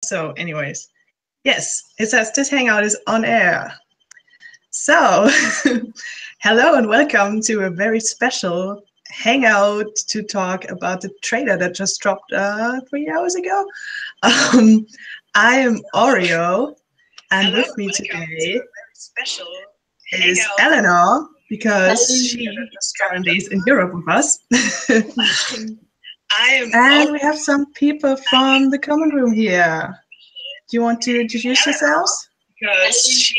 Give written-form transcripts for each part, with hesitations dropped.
So anyways, yes, it says this hangout is on air. So hello and welcome to a very special hangout to talk about the trailer that just dropped 3 hours ago. I am Oreo, and with me today is Eleanor, because she currently is in Europe with us. And we have some people from the common room here. Do you want to introduce yourselves? Because she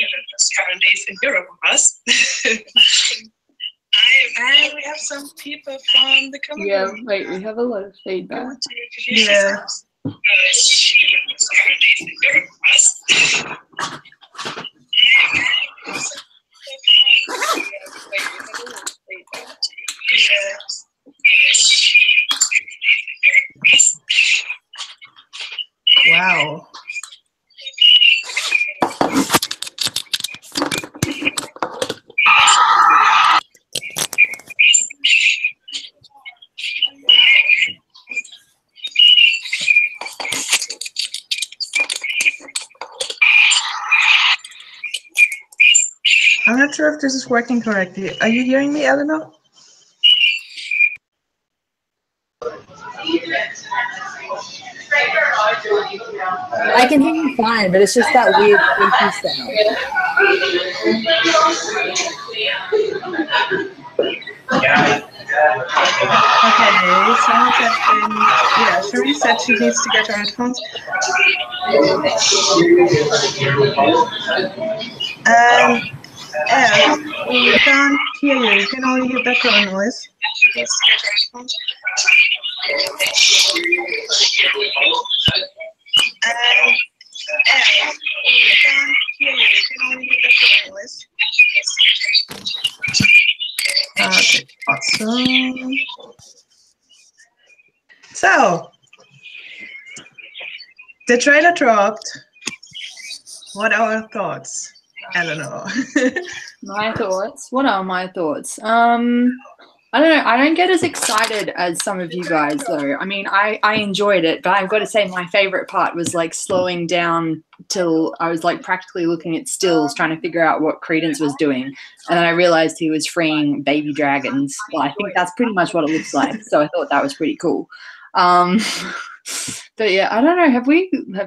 currently is in Europe with us. And we have some people from the common room. Yeah, wait, we have a lot of feedback. Yeah. Wow. I'm not sure if this is working correctly. Are you hearing me, Eleanor? I can hear you fine, but it's just that weird creepy sound. Okay, someone said, Cherie said she needs to get her headphones. And we can't hear you. You can only hear background noise. She needs to get her headphones. And we can't hear you. You can only hear background noise. Okay, awesome. So, the trailer dropped. What are our thoughts, Eleanor? My thoughts? What are my thoughts? I don't know. I don't get as excited as some of you guys, though. I mean, I enjoyed it, but I've got to say my favorite part was like slowing down till I was like practically looking at stills, trying to figure out what Credence was doing. And then I realized he was freeing baby dragons. Well, I think that's pretty much what it looks like. So I thought that was pretty cool. But yeah, I don't know.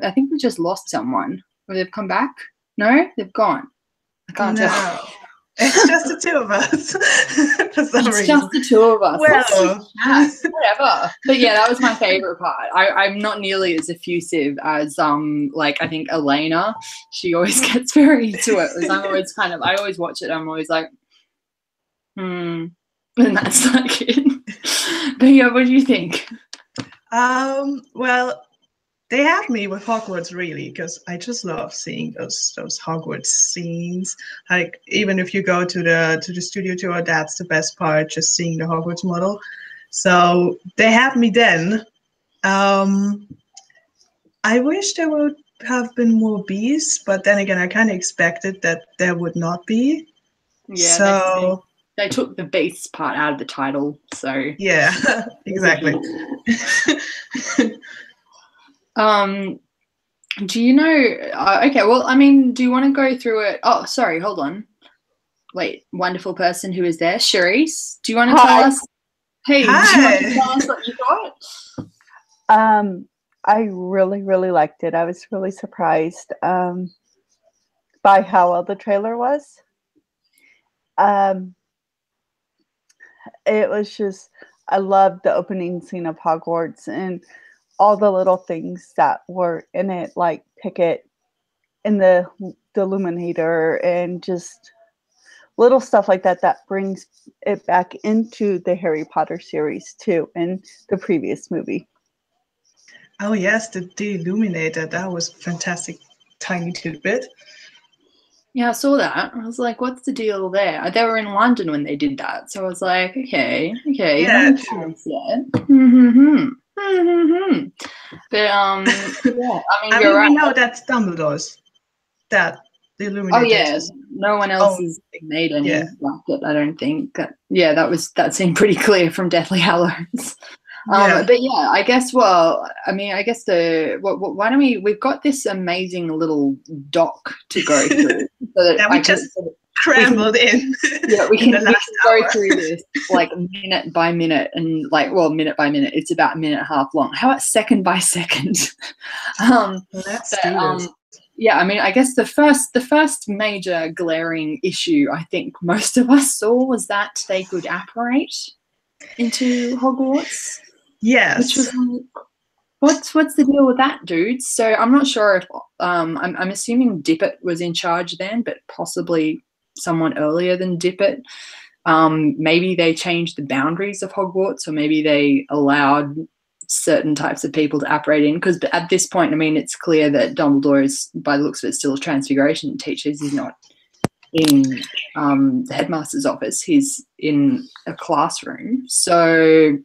I think we just lost someone. Or they've come back? No, they've gone. I can't tell. It's just the two of us. For some reason. It's just the two of us. Well, whatever. But yeah, that was my favorite part. I'm not nearly as effusive as like I think Elena. She always gets very into it. I always watch it. I'm always like, and that's like it. But yeah, what do you think? Well, they have me with Hogwarts, really, because I just love seeing those Hogwarts scenes. Like, even if you go to the studio tour, that's the best part, just seeing the Hogwarts model. So they have me then. I wish there would have been more bees, but then again, I kind of expected that there would not be. Yeah. So they took the beasts part out of the title, so yeah, exactly. Do you know, okay, well, I mean, do you want to go through it? Oh, sorry, hold on. Wait, wonderful person who is there, Cherise, do you want to tell us? Hey, do you want to tell us what you thought? I really, really liked it. I was really surprised by how well the trailer was. It was just, I loved the opening scene of Hogwarts and all the little things that were in it, like Pickett and the Illuminator and just little stuff like that that brings it back into the Harry Potter series too in the previous movie. Oh yes, the Illuminator, that was a fantastic tiny tidbit. Yeah, I saw that. I was like, what's the deal there? They were in London when they did that. So I was like, okay. Yeah, true. But yeah, I mean, you're right. We know that's Dumbledore's. That the Illuminator. Oh yeah, no one else has made any like it. I don't think. That seemed pretty clear from Deathly Hallows. But yeah, I guess. Well, I mean, I guess why don't we've got this amazing little doc to go through, so that we just scrambled in. Yeah, we can go through this like minute by minute and minute by minute. It's about a minute and a half long. How about second by second? Let's do this. Yeah, I mean, I guess the first major glaring issue I think most of us saw was that they could apparate into Hogwarts. Yes. Which was like, what's the deal with that, dude? So I'm not sure if I'm assuming Dippet was in charge then, but possibly someone earlier than Dippet. Maybe they changed the boundaries of Hogwarts, or maybe they allowed certain types of people to apparate in, because at this point, I mean, it's clear that Dumbledore is, by the looks of it, still a Transfiguration teacher. He's not in the headmaster's office. He's in a classroom. So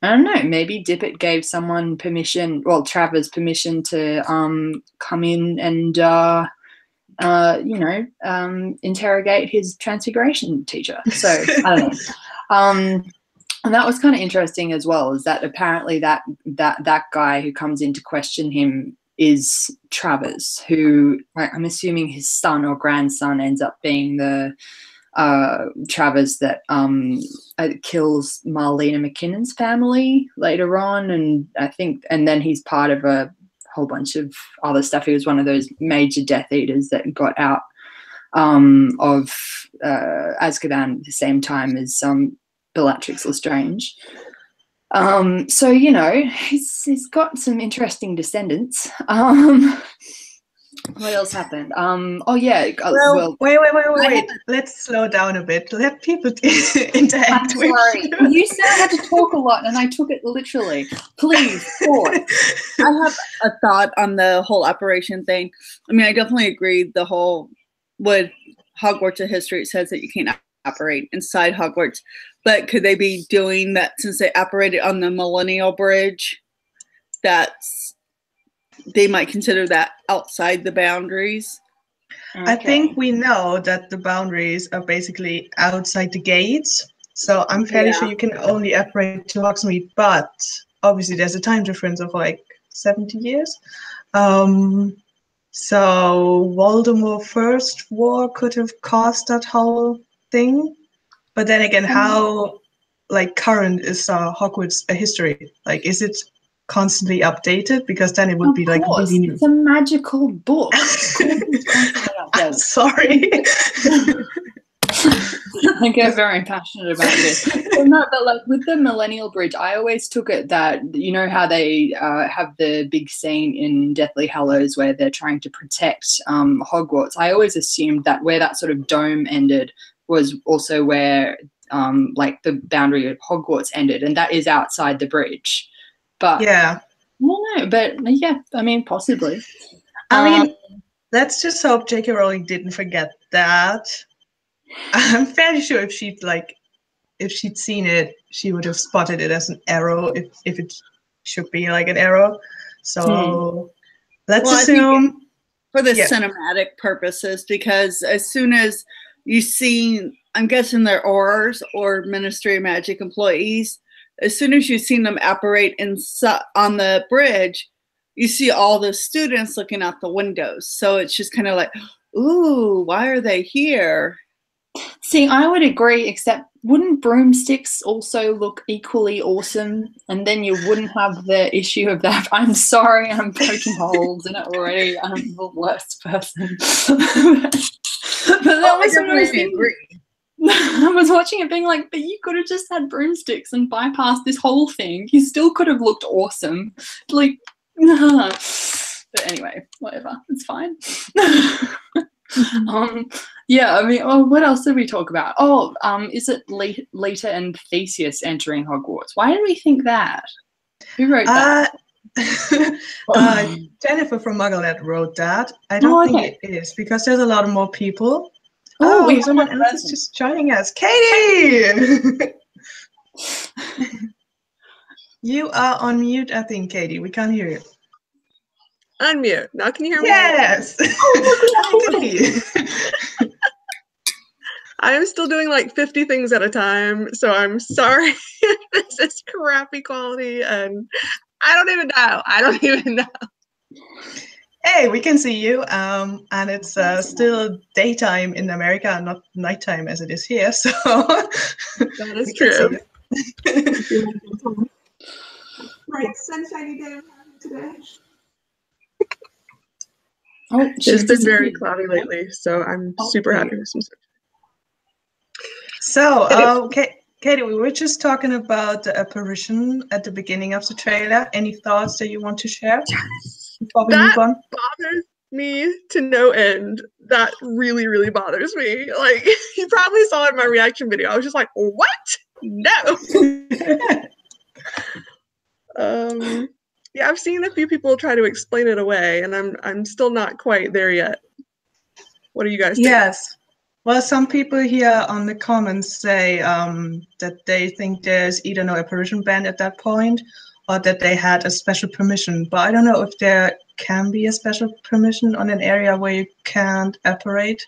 I don't know, maybe Dippet gave someone permission, well, Travers permission to come in and interrogate his Transfiguration teacher. So I don't know. And that was kind of interesting as well, is that apparently that guy who comes in to question him is Travers, who I'm assuming his son or grandson ends up being the Travers that kills Marlena McKinnon's family later on, and then he's part of a whole bunch of other stuff. He was one of those major Death Eaters that got out of Azkaban at the same time as Bellatrix Lestrange. So he's got some interesting descendants. What else happened? Wait. Let's slow down a bit. Let people interact with you. You said I had to talk a lot, and I took it literally. Please, pause. I have a thought on the whole operation thing. I mean, I definitely agree. The whole with Hogwarts of history, it says that you can't operate inside Hogwarts, but could they be doing that since they operated on the Millennial Bridge? They might consider that outside the boundaries. Okay. I think we know that the boundaries are basically outside the gates. So I'm fairly sure you can only operate to Hogsmeade, but obviously there's a time difference of like 70 years. So Voldemort's first war could have caused that whole thing. But then again, how current is Hogwarts history? Like, is it constantly updated? Because then it would be like really new. It's a magical book. I'm sorry. I get very passionate about this. No, but with the Millennial Bridge, I always took it that, you know how they have the big scene in Deathly Hallows where they're trying to protect Hogwarts. I always assumed that where that sort of dome ended was also where the boundary of Hogwarts ended, and that is outside the bridge. But yeah, I don't know. But yeah, I mean, possibly. I mean, let's just hope J.K. Rowling didn't forget that. I'm fairly sure if she'd seen it, she would have spotted it as an arrow if it should be like an arrow. So let's assume for the cinematic purposes, because as soon as you see, I'm guessing they're Aurors or Ministry of Magic employees, as soon as you've seen them apparate on the bridge, you see all the students looking out the windows. So it's just kind of like, ooh, why are they here? See, I would agree, except wouldn't broomsticks also look equally awesome? And then you wouldn't have the issue of that. I'm sorry, I'm poking holes in it already. I'm the worst person. But that was what I was thinking. I was watching it being like, but you could have just had broomsticks and bypassed this whole thing. You still could have looked awesome. But anyway, whatever. It's fine. Yeah, I mean, what else did we talk about? Is it Leta and Theseus entering Hogwarts? Why did we think that? Who wrote that? Jennifer from Mugglenet wrote that. I don't think it is, because there's a lot of more people. Someone else is just joining us. Katie! You are on mute, I think, Katie. We can't hear you. Unmute. Now can you hear me? Yes! I am still doing like 50 things at a time, so I'm sorry if this is crappy quality, and I don't even know. I don't even know. Hey, we can see you, and it's still daytime in America, not nighttime as it is here. So That is true. Right, sunshiny day today. Oh, It's been very cloudy lately, so I'm super happy with some sunshine. So, Katie, we were just talking about the apparition at the beginning of the trailer. Any thoughts that you want to share before we move on? Bothers me to no end. That really, really bothers me. Like, you probably saw it in my reaction video. I was just like, what? No. Yeah, I've seen a few people try to explain it away, and I'm still not quite there yet. What do you guys think? Yes. Well, some people here on the comments say that they think there's either no apparition ban at that point or that they had a special permission. But I don't know if there can be a special permission on an area where you can't apparate.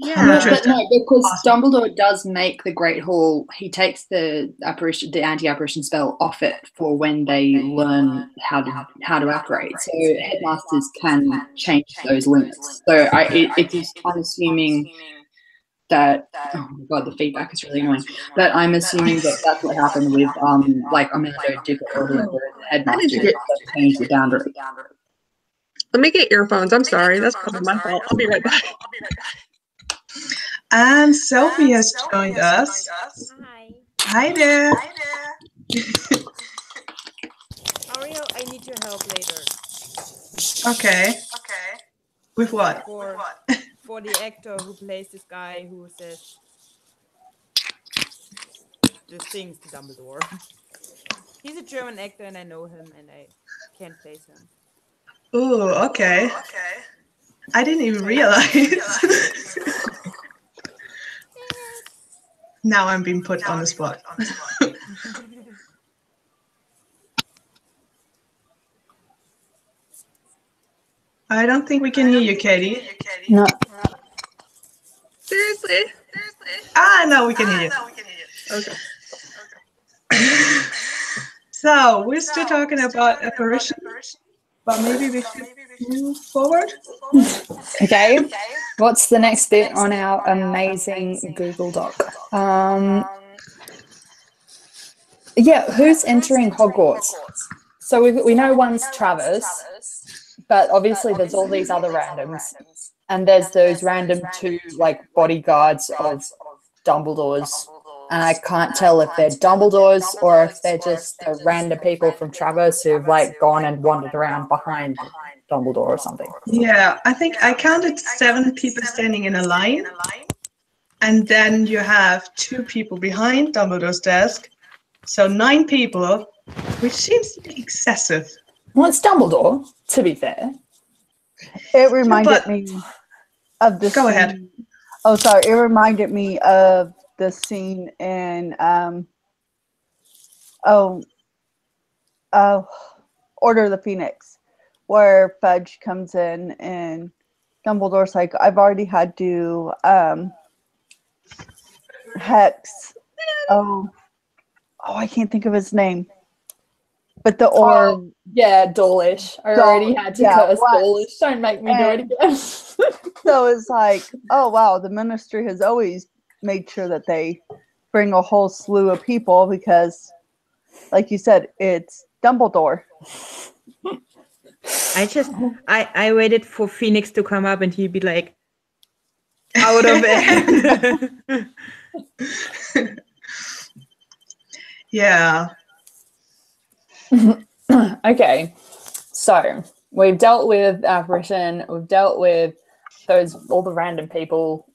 Yeah, but no, because Dumbledore does make the Great Hall. He takes the anti-apparition spell off it for when they learn how to apparate. So headmasters can change those limits. So I'm assuming that, oh my god, the feedback is really annoying. But I'm assuming that that's what happened with like Amanda Duke or the headmaster changed the boundary. Let me get earphones. I'm sorry, that's probably my fault. I'll be right back. And Sophie has joined us. Hi. Hi there. Ario, I need your help later. Okay. With what? For the actor who plays this guy who says the things to Dumbledore. He's a German actor and I know him and I can't place him. Ooh, okay. I didn't even realize. Now I'm being put on the spot. I don't think we can hear you, Katie. No. Seriously? No, we can hear you. Okay. So we're still talking about apparition, but maybe we should move forward. Okay. What's the next bit on our amazing Google Doc? Yeah, who's entering Hogwarts? So we know one's Travis, but obviously there's all these other randoms, and there's those random two like bodyguards of Dumbledore's, and I can't tell if they're Dumbledore's or if they're just the random people from Travis who've like gone and wandered around behind Dumbledore or something. Yeah, I think I counted 7 people standing in a line, and then you have 2 people behind Dumbledore's desk, so 9 people, which seems to be excessive. Well, it's Dumbledore, to be fair. It reminded me of the Go scene. ahead. Oh, sorry. It reminded me of the scene in Order of the Phoenix, where Fudge comes in and Dumbledore's like, I've already had to hex. I can't think of his name. But the orb. Yeah, Dawlish. I already had to curse Dawlish. Don't make me do it again. So it's like, oh wow, the ministry has always made sure that they bring a whole slew of people because, like you said, it's Dumbledore. I waited for Phoenix to come up and he'd be like, out of it. Yeah. Okay, so we've dealt with apparition. We've dealt with all the random people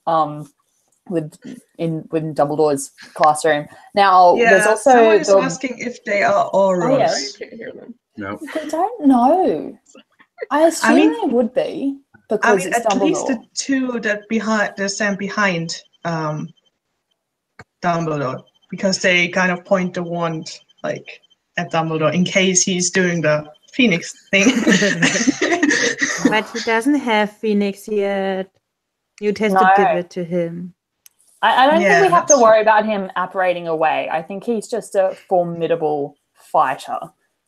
within Dumbledore's classroom. Now, there's also someone is asking if they are auras. Oh, yeah. You can't hear them. No. I don't know. I assume they would be because it's at Dumbledore. least the 2 that stand behind Dumbledore, because they kind of point the wand like at Dumbledore in case he's doing the Phoenix thing. But he doesn't have Phoenix yet. You'd have to give it to him. I don't think we have to that's worry about him apparating away. I think he's just a formidable fighter.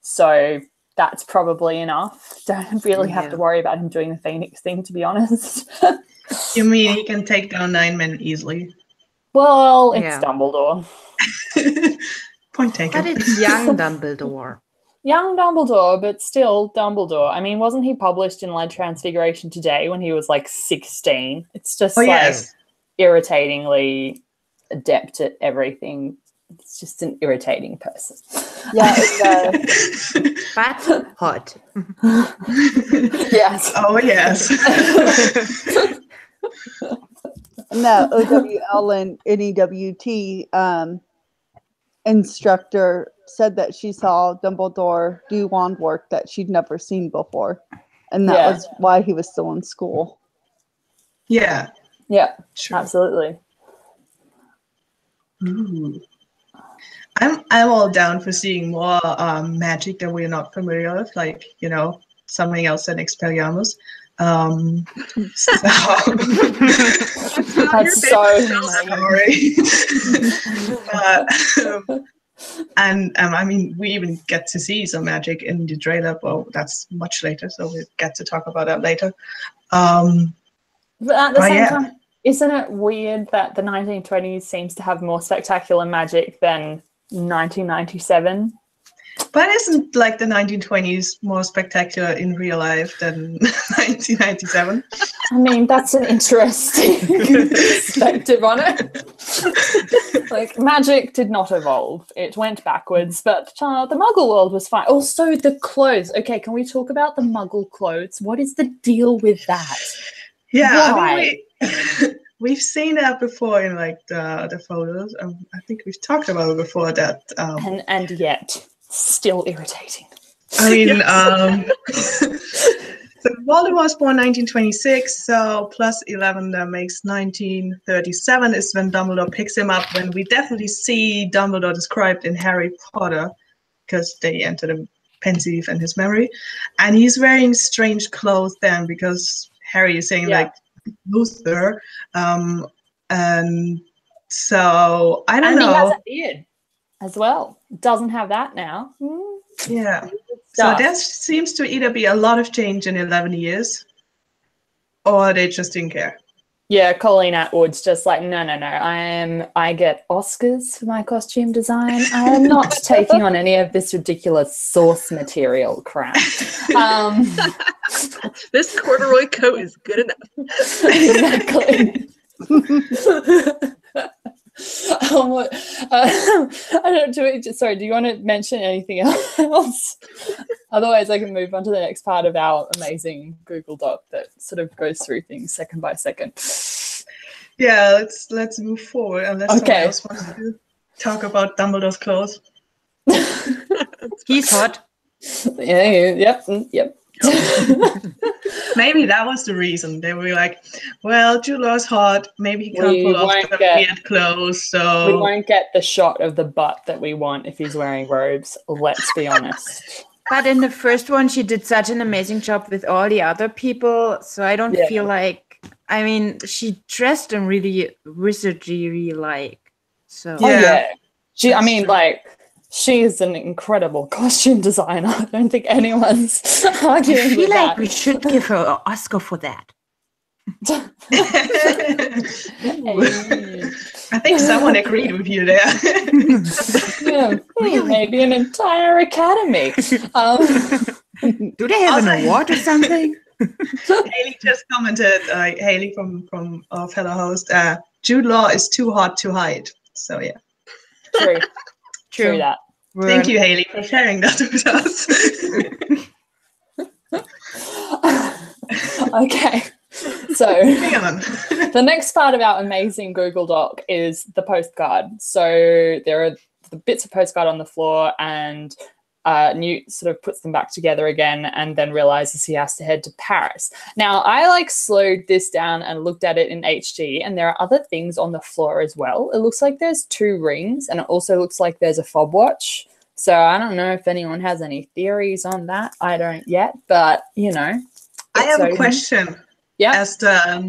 So that's probably enough. Don't really have to worry about him doing the Phoenix thing, to be honest. You mean he can take down 9 men easily? Well, it's Yeah. Dumbledore. Point taken. But it's young Dumbledore. Young Dumbledore, but still Dumbledore. I mean, wasn't he published in like Transfiguration Today when he was like 16? It's just Oh, like yes. irritatingly adept at everything. It's just an irritating person. Yeah, But hot. Yes. Oh, yes. the OWL and NEWT instructor said that she saw Dumbledore do wand work that she'd never seen before. And that was why he was still in school. Yeah. Yeah, Sure. absolutely. Ooh. I'm all down for seeing more magic that we're not familiar with, like, you know, something else than Expelliarmus. So That's so sorry. But, I mean, we even get to see some magic in the trailer. Well, that's much later, so we'll get to talk about that later. But at the same yeah. time, isn't it weird that the 1920s seems to have more spectacular magic than 1997? But isn't like the 1920s more spectacular in real life than 1997? I mean, that's an interesting perspective on it. Like, magic did not evolve. It went backwards, but the Muggle world was fine. Also, the clothes. Okay, can we talk about the Muggle clothes? What is the deal with that? Yeah, Why? I mean, we've seen that before in like the photos. I think we've talked about it before that. And yet, still irritating. I mean, so Voldemort was born 1926, so plus 11 that makes 1937 is when Dumbledore picks him up, when we definitely see Dumbledore described in Harry Potter, because they enter the pensieve in his memory. And he's wearing strange clothes then, because Harry is saying, like, Luther. And so, I don't know. And he has a beard as well. Doesn't have that now. Yeah. So there seems to either be a lot of change in 11 years, or they just didn't care. Yeah, Colleen Atwood's just like, no. I get Oscars for my costume design. I am not taking on any of this ridiculous source material crap. This corduroy coat is good enough. Exactly. I don't do it. Sorry, do you want to mention anything else? Otherwise, I can move on to the next part of our amazing Google Doc that sort of goes through things second by second. Yeah, let's move forward unless someone else wants to talk about Dumbledore's clothes. He's hot. Yep. Maybe that was the reason. They were like, well, Jude Law's hot. Maybe he can't pull off the weird clothes. So we won't get the shot of the butt that we want if he's wearing robes. Let's be honest. But in the first one, she did such an amazing job with all the other people. So I don't feel like, I mean, she dressed them really wizardry-like. So She is an incredible costume designer. I don't think anyone's arguing I feel with like that. we should give her an Oscar for that. I think someone agreed with you there. Maybe an entire academy. Do they have an award or something? Haley just commented, Haley from our fellow host, Jude Law is too hot to hide. So yeah. True that. Thank you, Haley, for sharing that with us. Okay. So the next part of our amazing Google Doc is the postcard. So there are the bits of postcard on the floor, and Newt sort of puts them back together again and then realizes he has to head to Paris. Now, I slowed this down and looked at it in HD, and there are other things on the floor as well. It looks like there's 2 rings, and it also looks like there's a fob watch. So I don't know if anyone has any theories on that. I don't yet, but, I have a question. Yeah. As the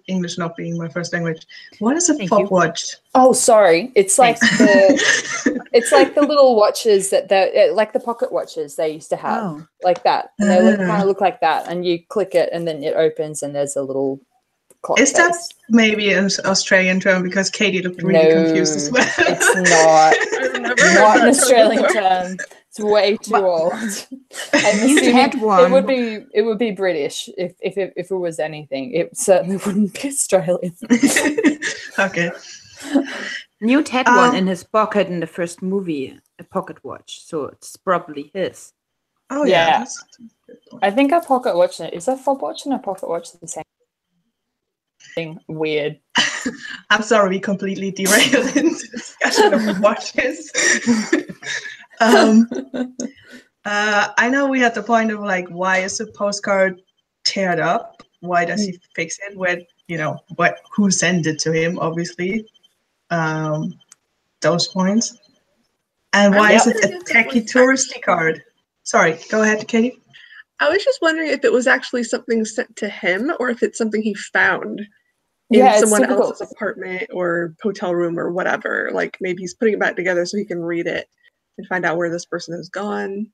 English not being my first language. What is a Thank you. fob watch? Oh, sorry. It's like it's like the little watches that like the pocket watches they used to have, Oh. like that. And they kind of look like that. And you click it, and then it opens, and there's a little clock Is that face. maybe an Australian term? Because Katie looked really confused as well. It's not. I've never heard Not that an term Australian before. term. It's way too old. I'm You assuming had one. It would be British if it was anything. It certainly wouldn't be Australian. Okay. Newt had one in his pocket in the first movie, a pocket watch. So it's probably his. Oh Yeah. yeah. That's a good point. I think a pocket watch is a fob watch and a pocket watch the same thing. Weird. I'm sorry, we completely derailed into discussion of watches. I know we had the point of like, why is the postcard teared up? Why does he fix it? Who sent it to him? Obviously, those points. And why is it a tacky touristy card? Sorry, go ahead, Katie. I was just wondering if it was actually something sent to him or if it's something he found in Yeah, it's someone typical. else's apartment or hotel room or whatever. Like maybe he's putting it back together so he can read it and find out where this person has gone.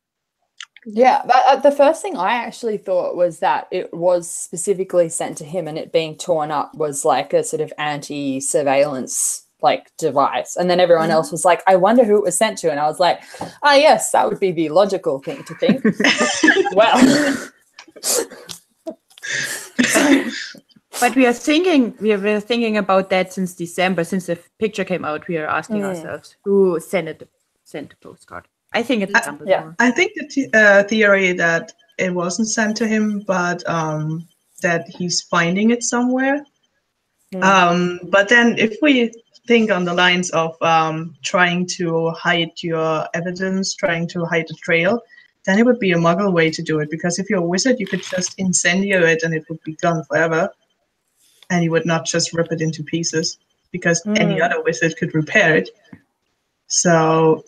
Yeah, but the first thing I actually thought was that it was specifically sent to him, and it being torn up was like a sort of anti-surveillance like device. And then everyone else was like, I wonder who it was sent to. And I was like, yes, that would be the logical thing to think. Well. But we were thinking about that since December, since the picture came out. We are asking ourselves who sent the postcard. I think it's Dumbledore. Yeah. I think the theory that it wasn't sent to him, but that he's finding it somewhere. But then if we think on the lines of trying to hide your evidence, trying to hide the trail, then it would be a muggle way to do it. Because if you're a wizard, you could just incendio it and it would be gone forever. And you would not just rip it into pieces, because any other wizard could repair it. So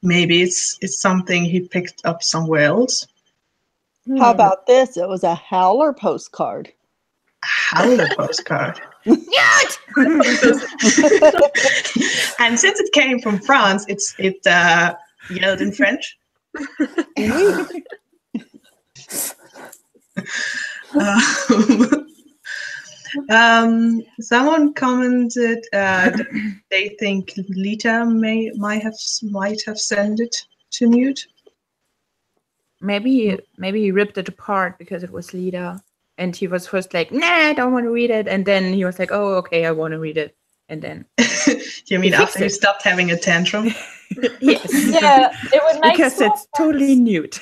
maybe it's something he picked up somewhere else. How about this? It was a Howler postcard. Howler postcard. Newt! And since it came from France, it yelled in French. Someone commented that they think Lita might have sent it to Newt. Maybe he ripped it apart because it was Lita, and he was first like, "Nah, I don't want to read it," and then he was like, "Oh, okay, I want to read it," and then. You mean after he stopped having a tantrum? Yes. Yeah, it would make because more it's sense. totally Newt.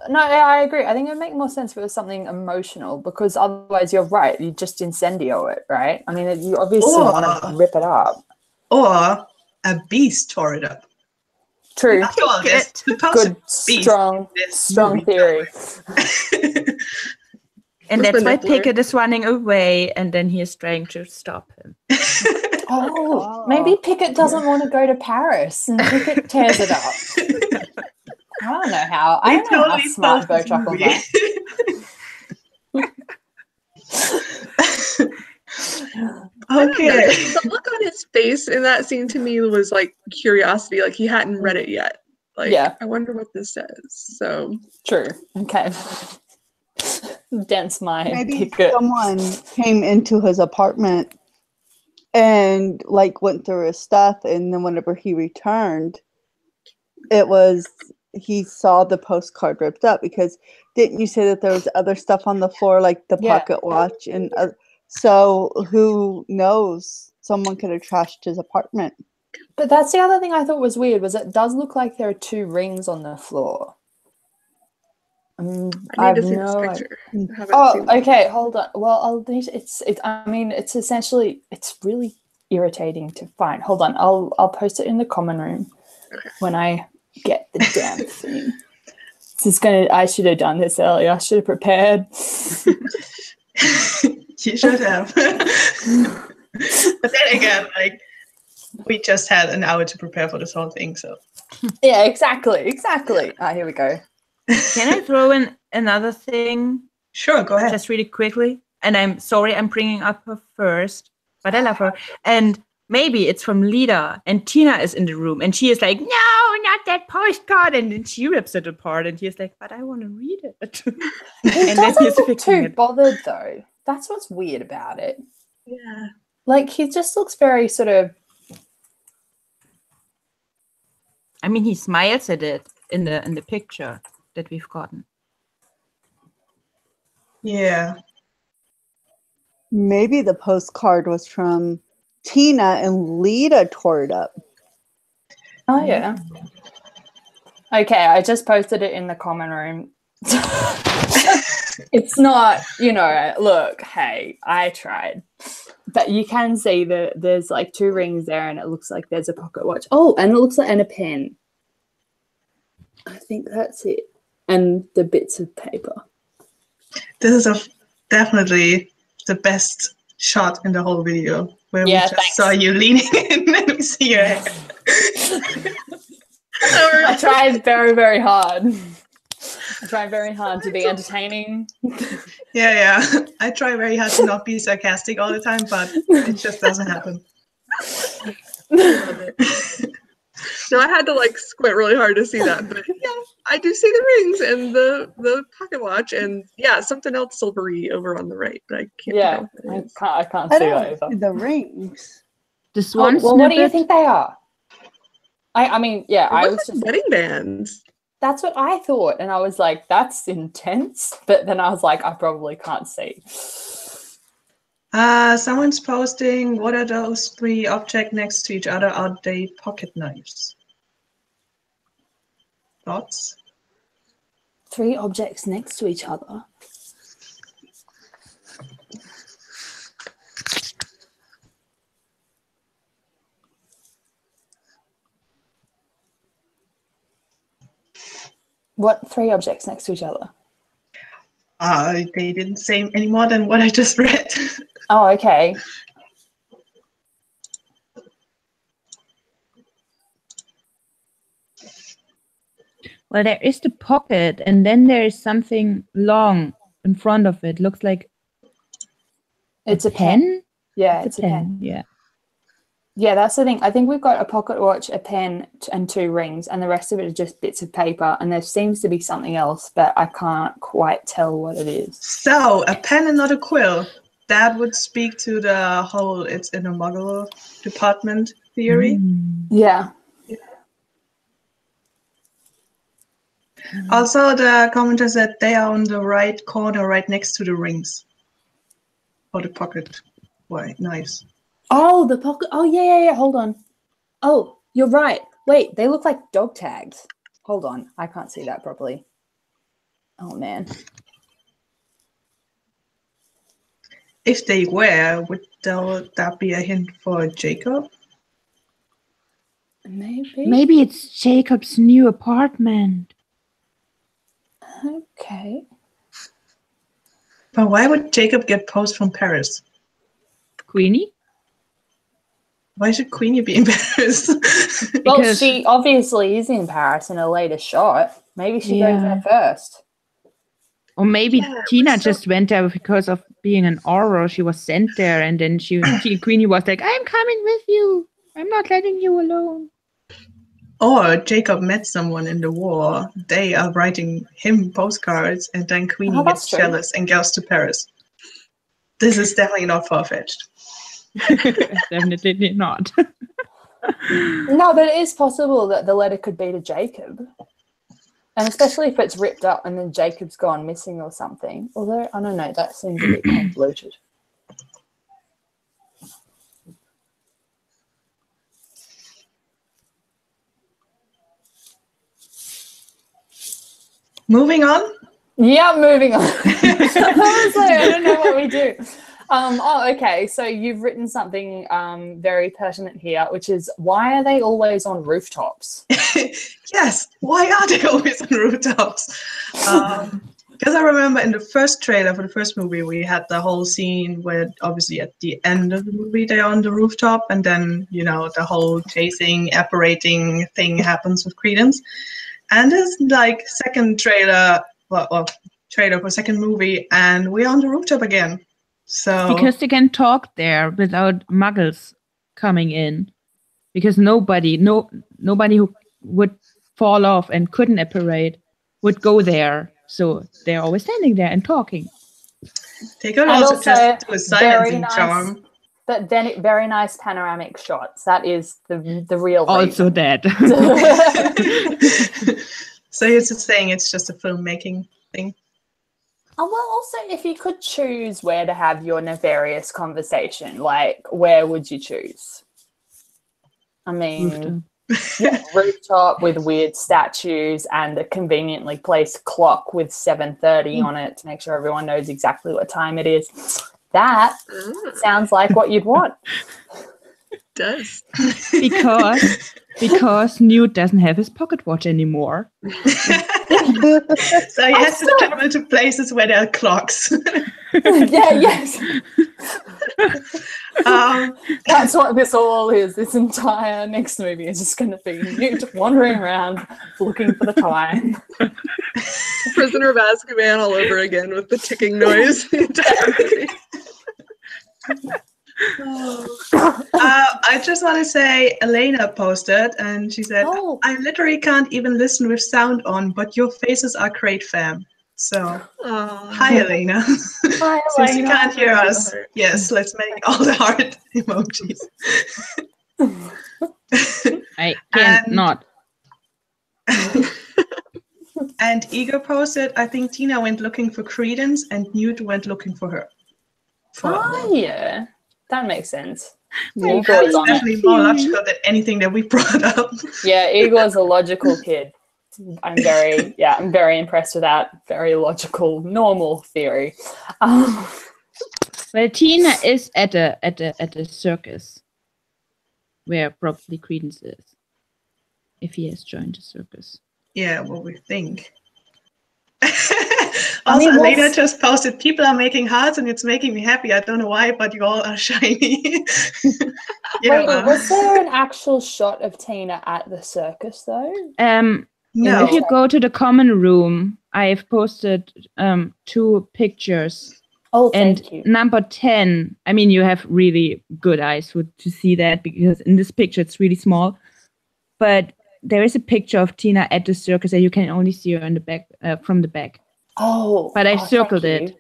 No, I agree. I think it would make more sense if it was something emotional, because otherwise you're right. You just incendio it, right? I mean, you obviously want to rip it up. Or a beast tore it up. True. After all this, Good, strong theory. And What's that's the why nibbler? Pickett is running away, and then he is trying to stop him. Oh, maybe Pickett doesn't want to go to Paris, and Pickett tears it up. I don't know how. I don't know how smart Bowtruckles are. Okay. The look on his face in that scene to me was like curiosity, like he hadn't read it yet. Like, Yeah. I wonder what this says. So True. Okay. Dense mind. Maybe Pickett. someone came into his apartment and like went through his stuff, and then whenever he returned, he saw the postcard ripped up, because didn't you say that there was other stuff on the floor, like the pocket watch, and so who knows? Someone could have trashed his apartment. But that's the other thing I thought was weird, was it does look like there are 2 rings on the floor. I need I've to see no this idea. picture. I haven't Oh, seen it. okay, hold on. Well, I mean, it's essentially, it's really irritating to find. Hold on, I'll post it in the common room when I get the damn thing. I should have done this earlier. I should have prepared. You should have. But then again, like, we just had an hour to prepare for this whole thing, so. Yeah, exactly. Here we go. Can I throw in another thing? Sure, go ahead. Just really quickly. And I'm sorry I'm bringing up her first, but I love her. And maybe it's from Lida, and Tina is in the room, and she is like, no, not that postcard. And then she rips it apart, and he's like, but I want to read it. He And then doesn't he's look fixing too it. bothered, though. That's what's weird about it. Yeah. Like, he just looks very sort of... I mean, he smiles at it in the picture that we've gotten. Yeah. Maybe the postcard was from Tina and Lita tore it up. Oh, yeah. Okay, I just posted it in the common room. It's not, you know, look, hey, I tried. But you can see that there's like 2 rings there, and it looks like there's a pocket watch. Oh, and it looks like and a pen. I think that's it. And the bits of paper. This is definitely the best shot in the whole video, where we just saw you leaning in and we see your head. I tried very, very hard. I tried very hard to be entertaining. Yeah. I try very hard to not be sarcastic all the time, but it just doesn't happen. No, I had to like squint really hard to see that, but yeah, I do see the rings and the pocket watch, and yeah, something else silvery over on the right, but I can't. Yeah, I can't see that either. The rings. This one. Well, what do you think they are? I mean, yeah, I was just wedding bands. That's what I thought, and I was like, that's intense. But then I was like, I probably can't see. Someone's posting, what are those 3 objects next to each other? Are they pocket knives? Thoughts? 3 objects next to each other. What 3 objects next to each other? They didn't say any more than what I just read. Oh, okay. Well, there is the pocket, and then there is something long in front of it. Looks like it's a pen. Yeah, it's a pen. Yeah. Yeah, that's the thing. I think we've got a pocket watch, a pen, and 2 rings, and the rest of it are just bits of paper. And there seems to be something else, but I can't quite tell what it is. So, a pen and not a quill. That would speak to the whole it's in a muggle department theory. Yeah. Also, the commenter said they are on the right corner, right next to the rings. Or the pocket knives. Oh, the pocket. Oh, yeah. Hold on. Oh, you're right. Wait, they look like dog tags. Hold on. I can't see that properly. Oh, man. If they were, would that be a hint for Jacob? Maybe. Maybe it's Jacob's new apartment. Okay. But why would Jacob get post from Paris? Queenie? Why should Queenie be in Paris? Well, she obviously is in Paris in a later shot. Maybe she goes there first. Or maybe Tina just went there because of being an Auror. She was sent there, and then Queenie was like, I'm coming with you. I'm not letting you alone. Or Jacob met someone in the war. They are writing him postcards, and then Queenie gets jealous and goes to Paris. This is definitely not far-fetched. Definitely not. No, but it is possible that the letter could be to Jacob. And especially if it's ripped up and then Jacob's gone missing or something. Although, I don't know, that seems a bit convoluted. Moving on? Yeah, moving on. Honestly, I don't know what we do. Okay. So you've written something very pertinent here, which is, why are they always on rooftops? Yes, why are they always on rooftops? Because I remember in the first trailer for the first movie, we had the whole scene where obviously at the end of the movie, they're on the rooftop, and then, you know, the whole chasing, apparating thing happens with Credence. And this, like, second trailer, well, trailer for second movie, and we're on the rooftop again. So Because they can talk there without muggles coming in. Because nobody who would fall off and couldn't apparate would go there. So they're always standing there and talking. they could And also also just do a very silencing nice, charm. but then very nice panoramic shots. That is the real Also reason. that. So you're just saying it's just a filmmaking thing? Oh, well, also, if you could choose where to have your nefarious conversation, like, where would you choose? I mean, rooftop with weird statues and a conveniently placed clock with 7:30 on it to make sure everyone knows exactly what time it is. That sounds like what you'd want. It does. because Newt doesn't have his pocket watch anymore. So he has to travel to places where there are clocks. Yes. um, That's what this all is. This entire next movie is just going to be Newt wandering around looking for the time. Prisoner of Azkaban all over again with the ticking noise. The entire movie. I just want to say Elena posted and she said, Oh. I literally can't even listen with sound on, but your faces are great, fam. So, hi, Elena. Hi, Since you Elena. can't hear us, yes, let's make all the heart emojis. I can't And- not. And Igor posted, I think Tina went looking for Credence and Newt went looking for her. Oh, yeah. That makes sense. Yeah. Igor's That's on it. definitely more logical than anything that we brought up. Yeah, Igor's a logical kid. I'm very impressed with that. Very logical, normal theory. Well, Tina is at a circus where probably Credence is. If he has joined the circus. Yeah, what we think. I Also, mean, Elena what's- just posted, people are making hearts and it's making me happy. I don't know why, but you all are shiny. Wait, was there an actual shot of Tina at the circus though? No. If you go to the common room, I've posted 2 pictures. Oh, And thank you. number 10, I mean, you have really good eyes to see that because in this picture it's really small. But there is a picture of Tina at the circus and you can only see her in the back, from the back. Oh, But I thank circled you. it.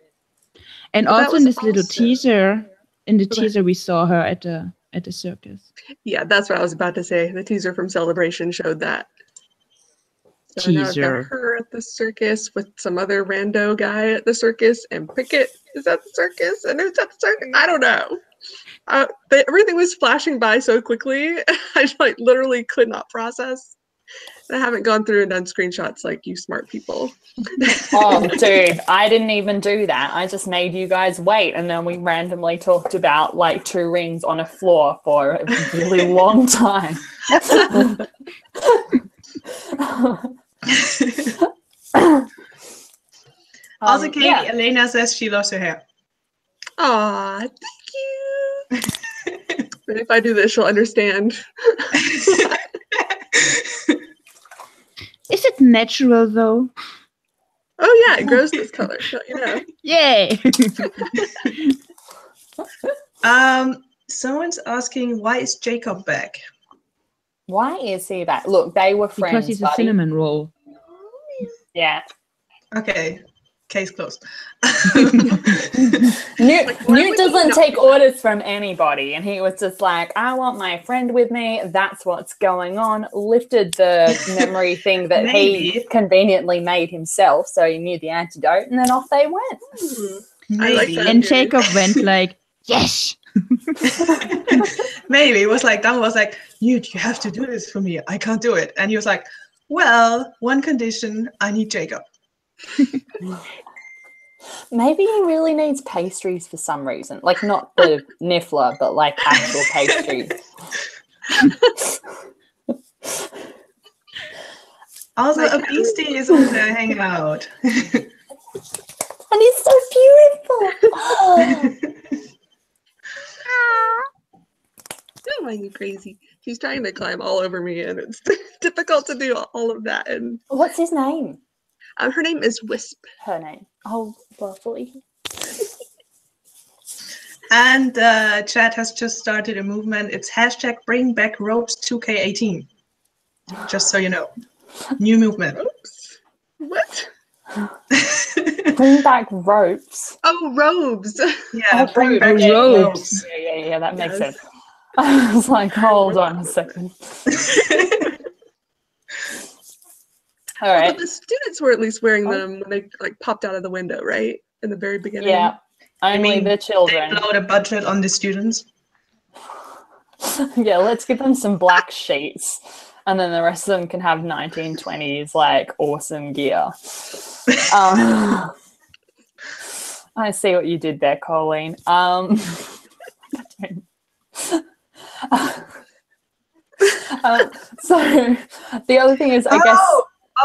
And But that also in was this little also- teaser, in the Okay. teaser we saw her at the circus. Yeah, that's what I was about to say. The teaser from Celebration showed that. So now I've Teaser. got her at the circus with some other rando guy at the circus, and Pickett is at the circus, and who's at the circus? I don't know. Everything was flashing by so quickly, I literally could not process. And I haven't gone through and done screenshots like you smart people. Oh, dude, I didn't even do that. I just made you guys wait, and then we randomly talked about like 2 rings on a floor for a really long time. Also, Katie, yeah. Elena says she loves her hair. Aw, thank you. And if I do this, she'll understand. Is it natural though? Oh yeah, it grows this color. So, you know. Yay! Someone's asking, why is Jacob back? Why is he back? Look, they were friends. Because he's a buddy. cinnamon roll. Yeah. Okay, case closed. Newt why would doesn't he take orders from anybody, and he was just like, I want my friend with me. That's what's going on. Lifted the memory thing that he Maybe. conveniently made himself, so he knew the antidote, and then off they went. I like Maybe. that. And Jacob went like, yes! Maybe. It was like, Dan was like, Newt, you have to do this for me. I can't do it. And he was like, well, one condition, I need Jacob. Maybe he really needs pastries for some reason. Like, not the niffler, but like actual pastries. Also, a beastie is over there hanging out. And it's so beautiful. Oh. Oh, are you crazy? He's trying to climb all over me, and it's difficult to do all of that. And What's his name? Her name is Wisp. Her name. Oh, lovely. And chat has just started a movement. It's hashtag bring back ropes 2K18. Just so you know. New movement. Oops. What? Bring back ropes. Oh, robes. Yeah, Oh, bring back robes. ropes. Yeah, that makes Yes. sense. I was like, hold on a second. All right. Although the students were at least wearing them when they like popped out of the window, right? In the very beginning. Yeah. Only mean the They children. blow the budget on the students. Yeah, let's give them some black sheets. And then the rest of them can have 1920s, like, awesome gear. I see what you did there, Colleen. So the other thing is, I guess...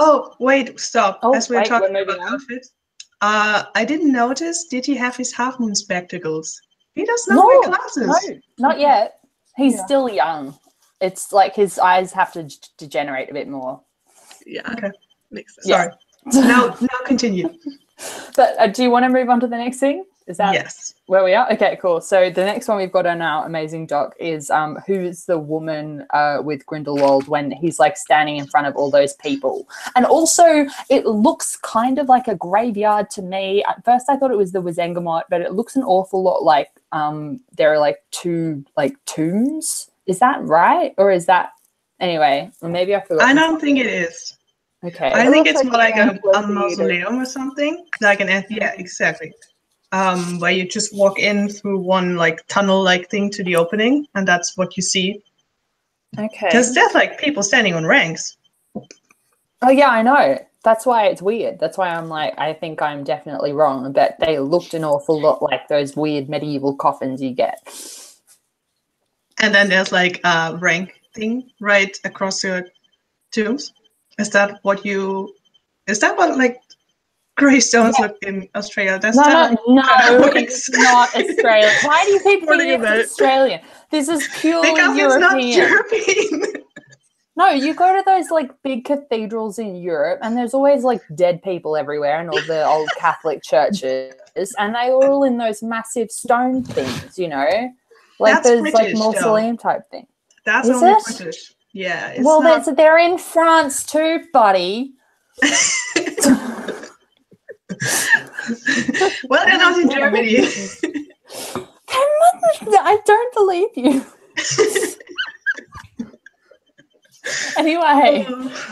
Oh, wait, stop. Oh, As we're wait, talking we're moving about on. outfits, I didn't notice, did he have his half moon spectacles? He does not No, wear glasses. No, not yet. He's Yeah. still young. It's like his eyes have to degenerate a bit more. Yeah. Okay. Makes sense. Sorry. Now continue. But do you want to move on to the next thing? Is that Yes. where we are? Okay, cool. So the next one we've got on our amazing doc is who's the woman with Grindelwald when he's like standing in front of all those people. And also it looks kind of like a graveyard to me. At first I thought it was the Wizengamot, but it looks an awful lot like there are like two like tombs. Is that right? Or is that anyway? Or maybe I forgot. I don't think it is. Okay. I think looks it's like more like an a amphitheater. mausoleum or something. Like an yeah, exactly. Where you just walk in through one like tunnel-like thing to the opening, and that's what you see. Okay. Because there's like people standing on ranks. Oh yeah, I know. That's why it's weird. That's why I'm like, I think I'm definitely wrong. But they looked an awful lot like those weird medieval coffins you get. And then there's like a rank thing right across your tombs. Is that what like gravestones look in Australia? That's No, how it's not Australian. Why do you keep Warning thinking about it's it. Australian? This is purely because European. it's not European. No, you go to those like big cathedrals in Europe and there's always like dead people everywhere in all the old Catholic churches, and they are all in those massive stone things, you know? Like That's those like British, though. mausoleum type thing. That's Is only it? British. Yeah. It's Well, not... they're in France too, buddy. Well, they're not in Germany. I don't believe you. Anyway,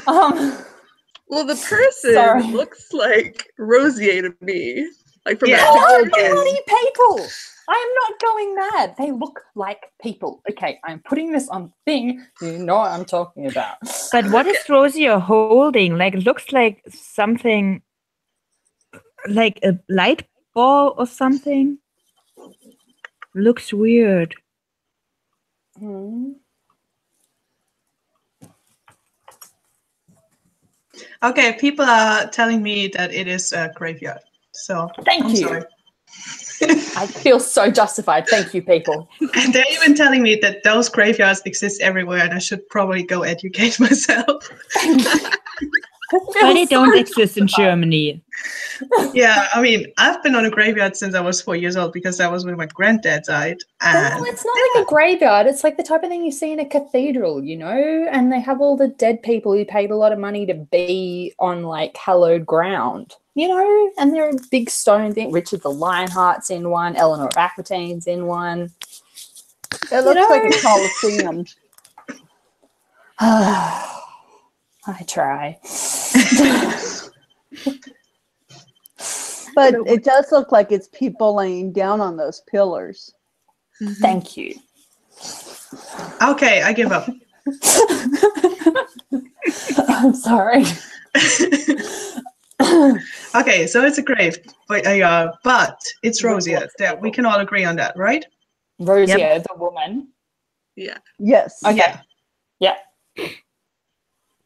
Well, the person Sorry. looks like Rosier to me. Like from Yeah. that oh, picture again. bloody people! I am not going mad. They look like people. Okay, I'm putting this on thing. You know what I'm talking about. But what is Rosier holding? Like, it looks like something like a light ball or something. Looks weird. Hmm. Okay, people are telling me that it is a graveyard. So Thank I'm you. sorry. I feel so justified. Thank you, people. And they're even telling me that those graveyards exist everywhere, and I should probably go educate myself. But they don't exist in Germany. Yeah, I mean, I've been on a graveyard since I was 4 years old because that was when my granddad died. Well, And it's not like a graveyard. It's like the type of thing you see in a cathedral, you know? And they have all the dead people who paid a lot of money to be on, like, hallowed ground, you know? And they're a big stone thing. Richard the Lionheart's in one. Eleanor of Aquitaine's in one. It looks like a coliseum. I try. But it does look like it's people laying down on those pillars. Thank you. okay, I give up. I'm sorry. Okay, so it's a grave, but it's Rosier. That we can all agree on that, right? Rosier, the woman. Yeah. Yes. Okay. Yeah.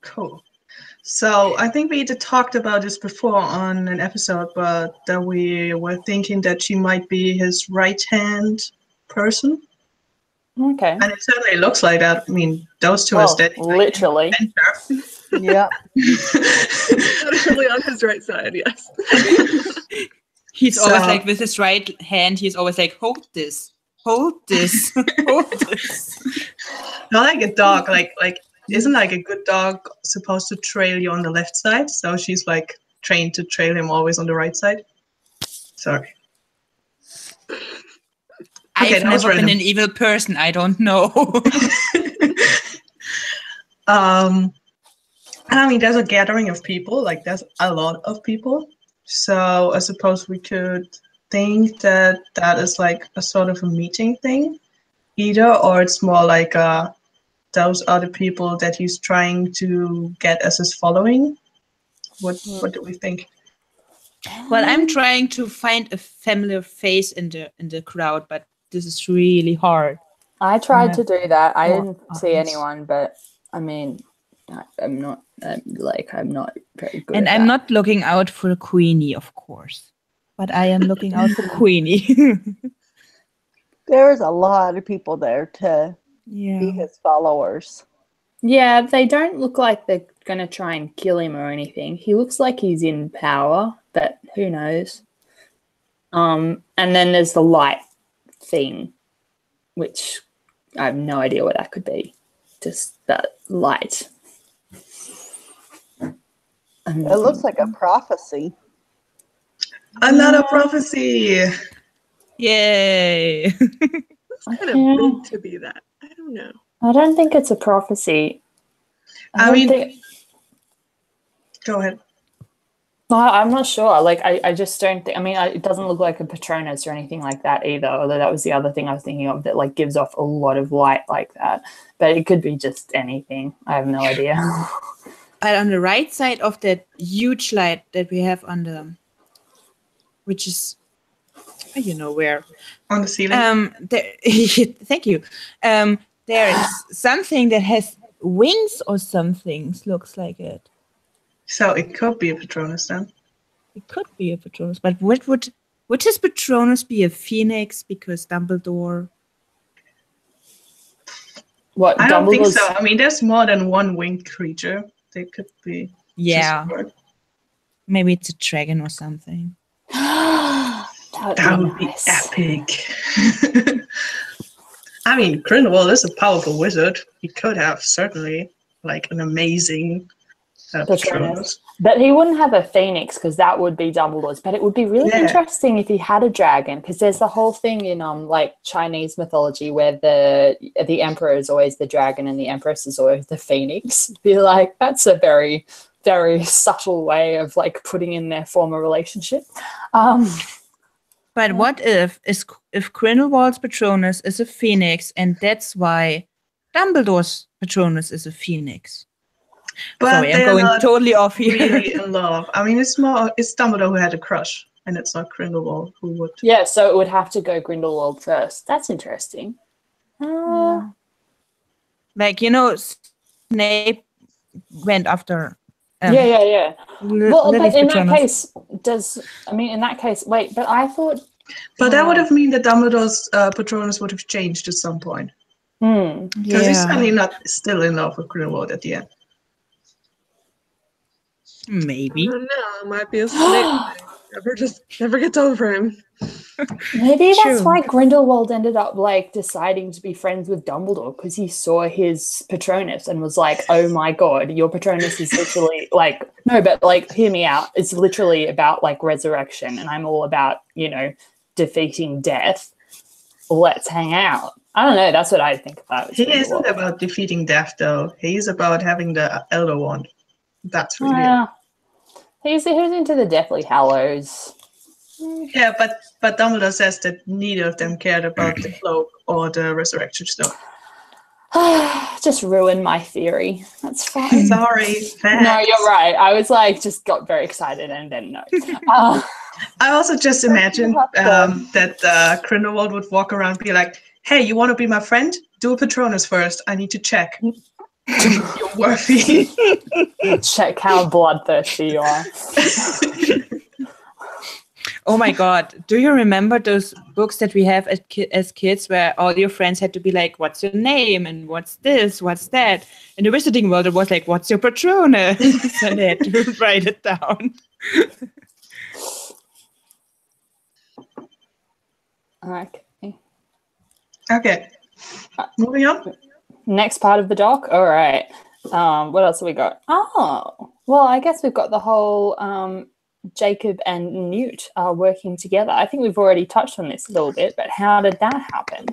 Cool. So I think we either talked about this before on an episode, but that we were thinking that she might be his right-hand person. Okay. And it certainly looks like that. I mean, those two are Well, standing literally. like in the center. Yeah. Literally on his right side, yes. He's always like with his right hand, he's always like, hold this, hold this, hold this. Not like a dog, like isn't like a good dog supposed to trail you on the left side? So she's like trained to trail him always on the right side. Sorry. I've never been an evil person. I don't know. I mean, there's a gathering of people. Like, there's a lot of people. So I suppose we could think that that is like a sort of a meeting thing, either, or it's more like those are the people that he's trying to get as his following. What do we think? Well, I'm trying to find a familiar face in the crowd, but this is really hard. I tried to do that. I didn't see anyone, but I mean, I'm not very good. And I'm not looking out for Queenie, of course, but I am looking out for Queenie. There's a lot of people there to be his followers. Yeah, they don't look like they're going to try and kill him or anything. He looks like he's in power, but who knows? And then there's the light thing, which I have no idea what that could be. Just that light. It looks like a prophecy. Another prophecy. Yay. It's kind of meant to be that. I don't know. I don't think it's a prophecy. I mean, go ahead. No, I'm not sure. Like, I just don't think. I mean, it doesn't look like a Patronus or anything like that either. Although that was the other thing I was thinking of that like gives off a lot of light like that. But it could be just anything. I have no idea. But on the right side of that huge light that we have on the, which is, you know where, on the ceiling. Thank you. There is something that has wings or something. Looks like it. So it could be a Patronus then. It could be a Patronus, but would his Patronus be a phoenix? Because Dumbledore. What? I don't think so. I mean, there's more than one winged creature. They could be. Yeah. Maybe it's a dragon or something. That would be epic. I mean, Grindelwald is a powerful wizard. He could have certainly like an amazing Patronus. But he wouldn't have a phoenix because that would be Dumbledore's. But it would be really interesting if he had a dragon, because there's the whole thing in like Chinese mythology where the emperor is always the dragon and the empress is always the phoenix. Be like, that's a very, very subtle way of like putting in their former relationship. But what if Grindelwald's Patronus is a phoenix, and that's why Dumbledore's Patronus is a phoenix? But sorry, I'm going totally off here. Really in love. I mean, it's Dumbledore who had a crush, and it's not Grindelwald who would. Yeah, so it would have to go Grindelwald first. That's interesting. Like, Snape went after. Yeah. Well, but in that case, wait, but I thought. But that would have meant that Dumbledore's Patronus would have changed at some point. Because he's certainly not still in love with Grindelwald at the end. Maybe. I don't know. It might be a Snape. Never gets over him. Maybe that's why Grindelwald ended up like deciding to be friends with Dumbledore, because he saw his Patronus and was like, "Oh my god, your Patronus is literally like no, but like hear me out. It's literally about like resurrection, and I'm all about defeating death. Let's hang out." I don't know. That's what I think about. He isn't about defeating death, though. He's about having the Elder Wand. That's really it. He's into the Deathly Hallows. Yeah, but Dumbledore says that neither of them cared about the cloak or the resurrection stone. Just ruined my theory. That's fine. Sorry. Facts. No, you're right. I was like, just got very excited and then no. I also just imagined that Grindelwald would walk around and be like, "Hey, you want to be my friend? Do a Patronus first. I need to check. You're worthy." Check how bloodthirsty you are. Oh my god, do you remember those books that we have as kids where all your friends had to be like, what's your name and what's this, what's that? In the Wizarding World, it was like, what's your Patronus? And they had to write it down. Okay. Moving on. Next part of the doc. All right. What else have we got? Oh, well, I guess we've got the whole Jacob and Newt are working together. I think we've already touched on this a little bit, but how did that happen?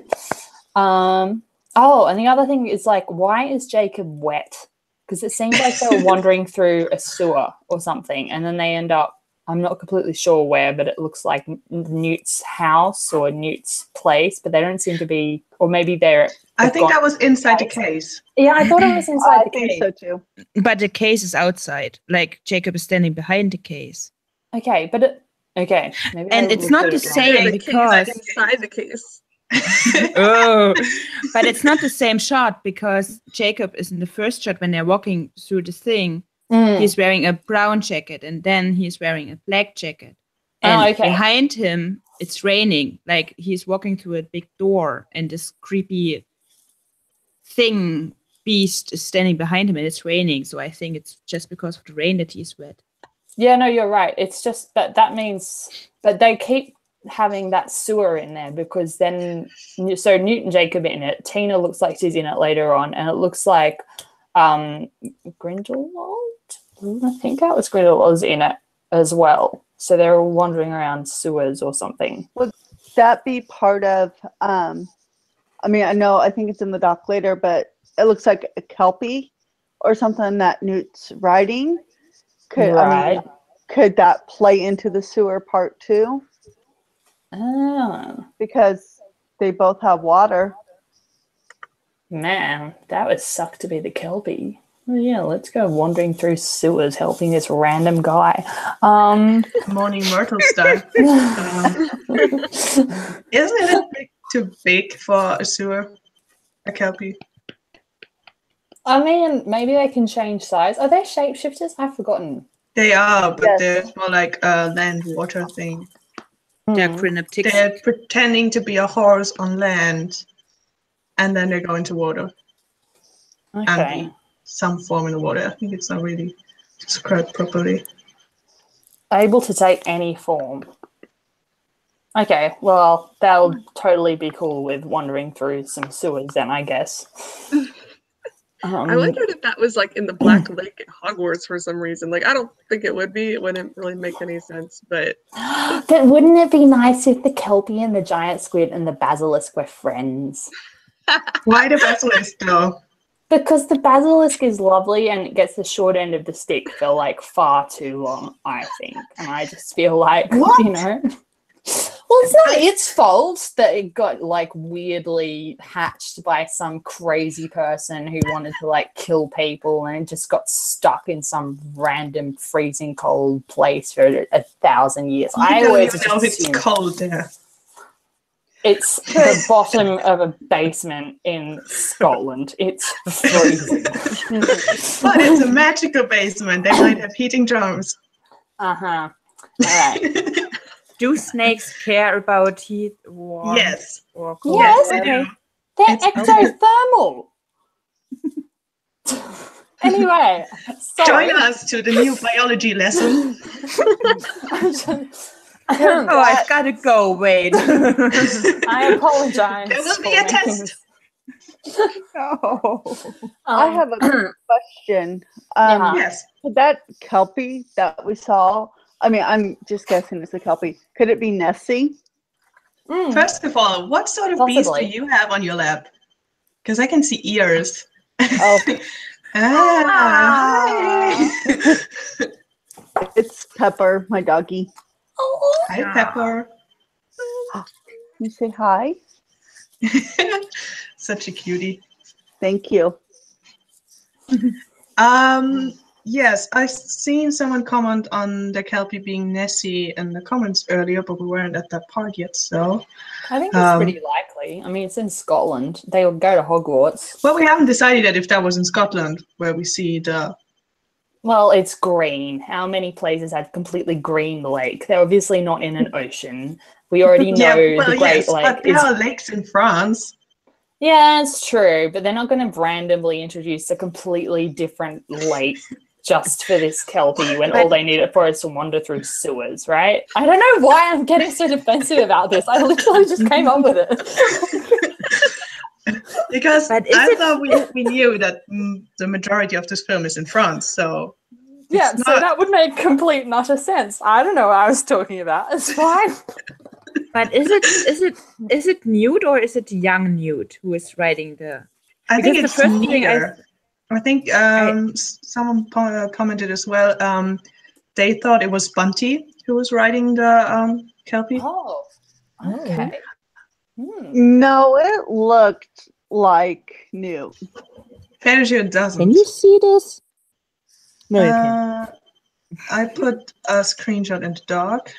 Oh, and the other thing is, like, why is Jacob wet? Because it seems like they were wandering through a sewer or something, and then they end up, I'm not completely sure where, but it looks like Newt's house or Newt's place, but they don't seem to be, or maybe they're... I think that was inside the case. Yeah, I thought it was inside the case. I think so too. But the case is outside. Like, Jacob is standing behind the case. Okay, but okay. Maybe And it's not the same because... inside the case. Oh, but it's not the same shot because Jacob is in the first shot when they're walking through the thing. He's wearing a brown jacket and then he's wearing a black jacket. And behind him, it's raining. Like, he's walking through a big door and this creepy thing, beast, is standing behind him and it's raining. So I think it's just because of the rain that he's wet. Yeah, no, you're right. It's just that means that they keep having that sewer in there because then, so Newt and Jacob in it. Tina looks like she's in it later on, and it looks like Grindelwald. I think that was Grindelwald's in it as well. So they're all wandering around sewers or something. Would that be part of? I mean, I think it's in the doc later, but it looks like a Kelpie or something that Newt's riding. Could that play into the sewer part too? Oh. Because they both have water. Man, that would suck to be the Kelpie. Well, yeah, let's go wandering through sewers helping this random guy. Morning Myrtle stuff. Isn't it too big for a sewer? A Kelpie? I mean, maybe they can change size. Are they shapeshifters? I've forgotten. They are, but they're more like a land-water thing. They're cryptics. They're pretending to be a horse on land, and then they go into water. Okay. And some form in the water. I think it's not really described properly. Able to take any form. Okay, well, they'll totally be cool with wandering through some sewers then, I guess. I wondered if that was like in the Black Lake at Hogwarts for some reason. Like, I don't think it would be. It wouldn't really make any sense, but... But wouldn't it be nice if the Kelpie and the giant squid and the basilisk were friends? Why the basilisk, though? Because the basilisk is lovely and it gets the short end of the stick for, like, far too long, I think. And I just feel like, you know... Well, it's not its fault that it got, like, weirdly hatched by some crazy person who wanted to, like, kill people and it just got stuck in some random freezing cold place for 1,000 years. I always know if it's cold there. It's the bottom of a basement in Scotland. It's freezing. But it's a magical basement. They might have heating drums. Uh-huh. All right. Do snakes care about heat, warmth, yes. or cold? Yes, okay. They're ectothermal. Anyway, sorry. Join us to the new biology lesson. Oh, I've got to go. Wait. I apologize. There will be a test. No. I have a question. Yes. That Kelpie that we saw, I mean, I'm just guessing it's a Kelpie. Could it be Nessie? First of all, what sort of beast do you have on your lap? Because I can see ears. Oh. Hi. It's Pepper, my doggy. Oh. Hi, Pepper. Can you say hi? Such a cutie. Thank you. Yes, I've seen someone comment on the Kelpie being Nessie in the comments earlier, but we weren't at that part yet, so... I think it's pretty likely. I mean, it's in Scotland. They'll go to Hogwarts. Well, we haven't decided yet if that was in Scotland, where we see the Well, it's green. How many places have completely green lake? They're obviously not in an ocean. We already know the Great Lake but there are lakes in France. Yeah, it's true, but they're not going to randomly introduce a completely different lake just for this Kelpie when all they need it for is to wander through sewers, right? I don't know why I'm getting so defensive about this. I literally just came up with it. Because I thought we knew that the majority of this film is in France, so... Yeah, so that would make complete and utter sense. I don't know what I was talking about. It's fine. But is it Newt or is it young Newt who is writing the? I think it's neither. I think someone commented as well. They thought it was Bunty who was writing the Kelpie. Oh, okay. No, it looked like Newt. Fairly sure it doesn't. Can you see this? No, you can't. I put a screenshot into Doc.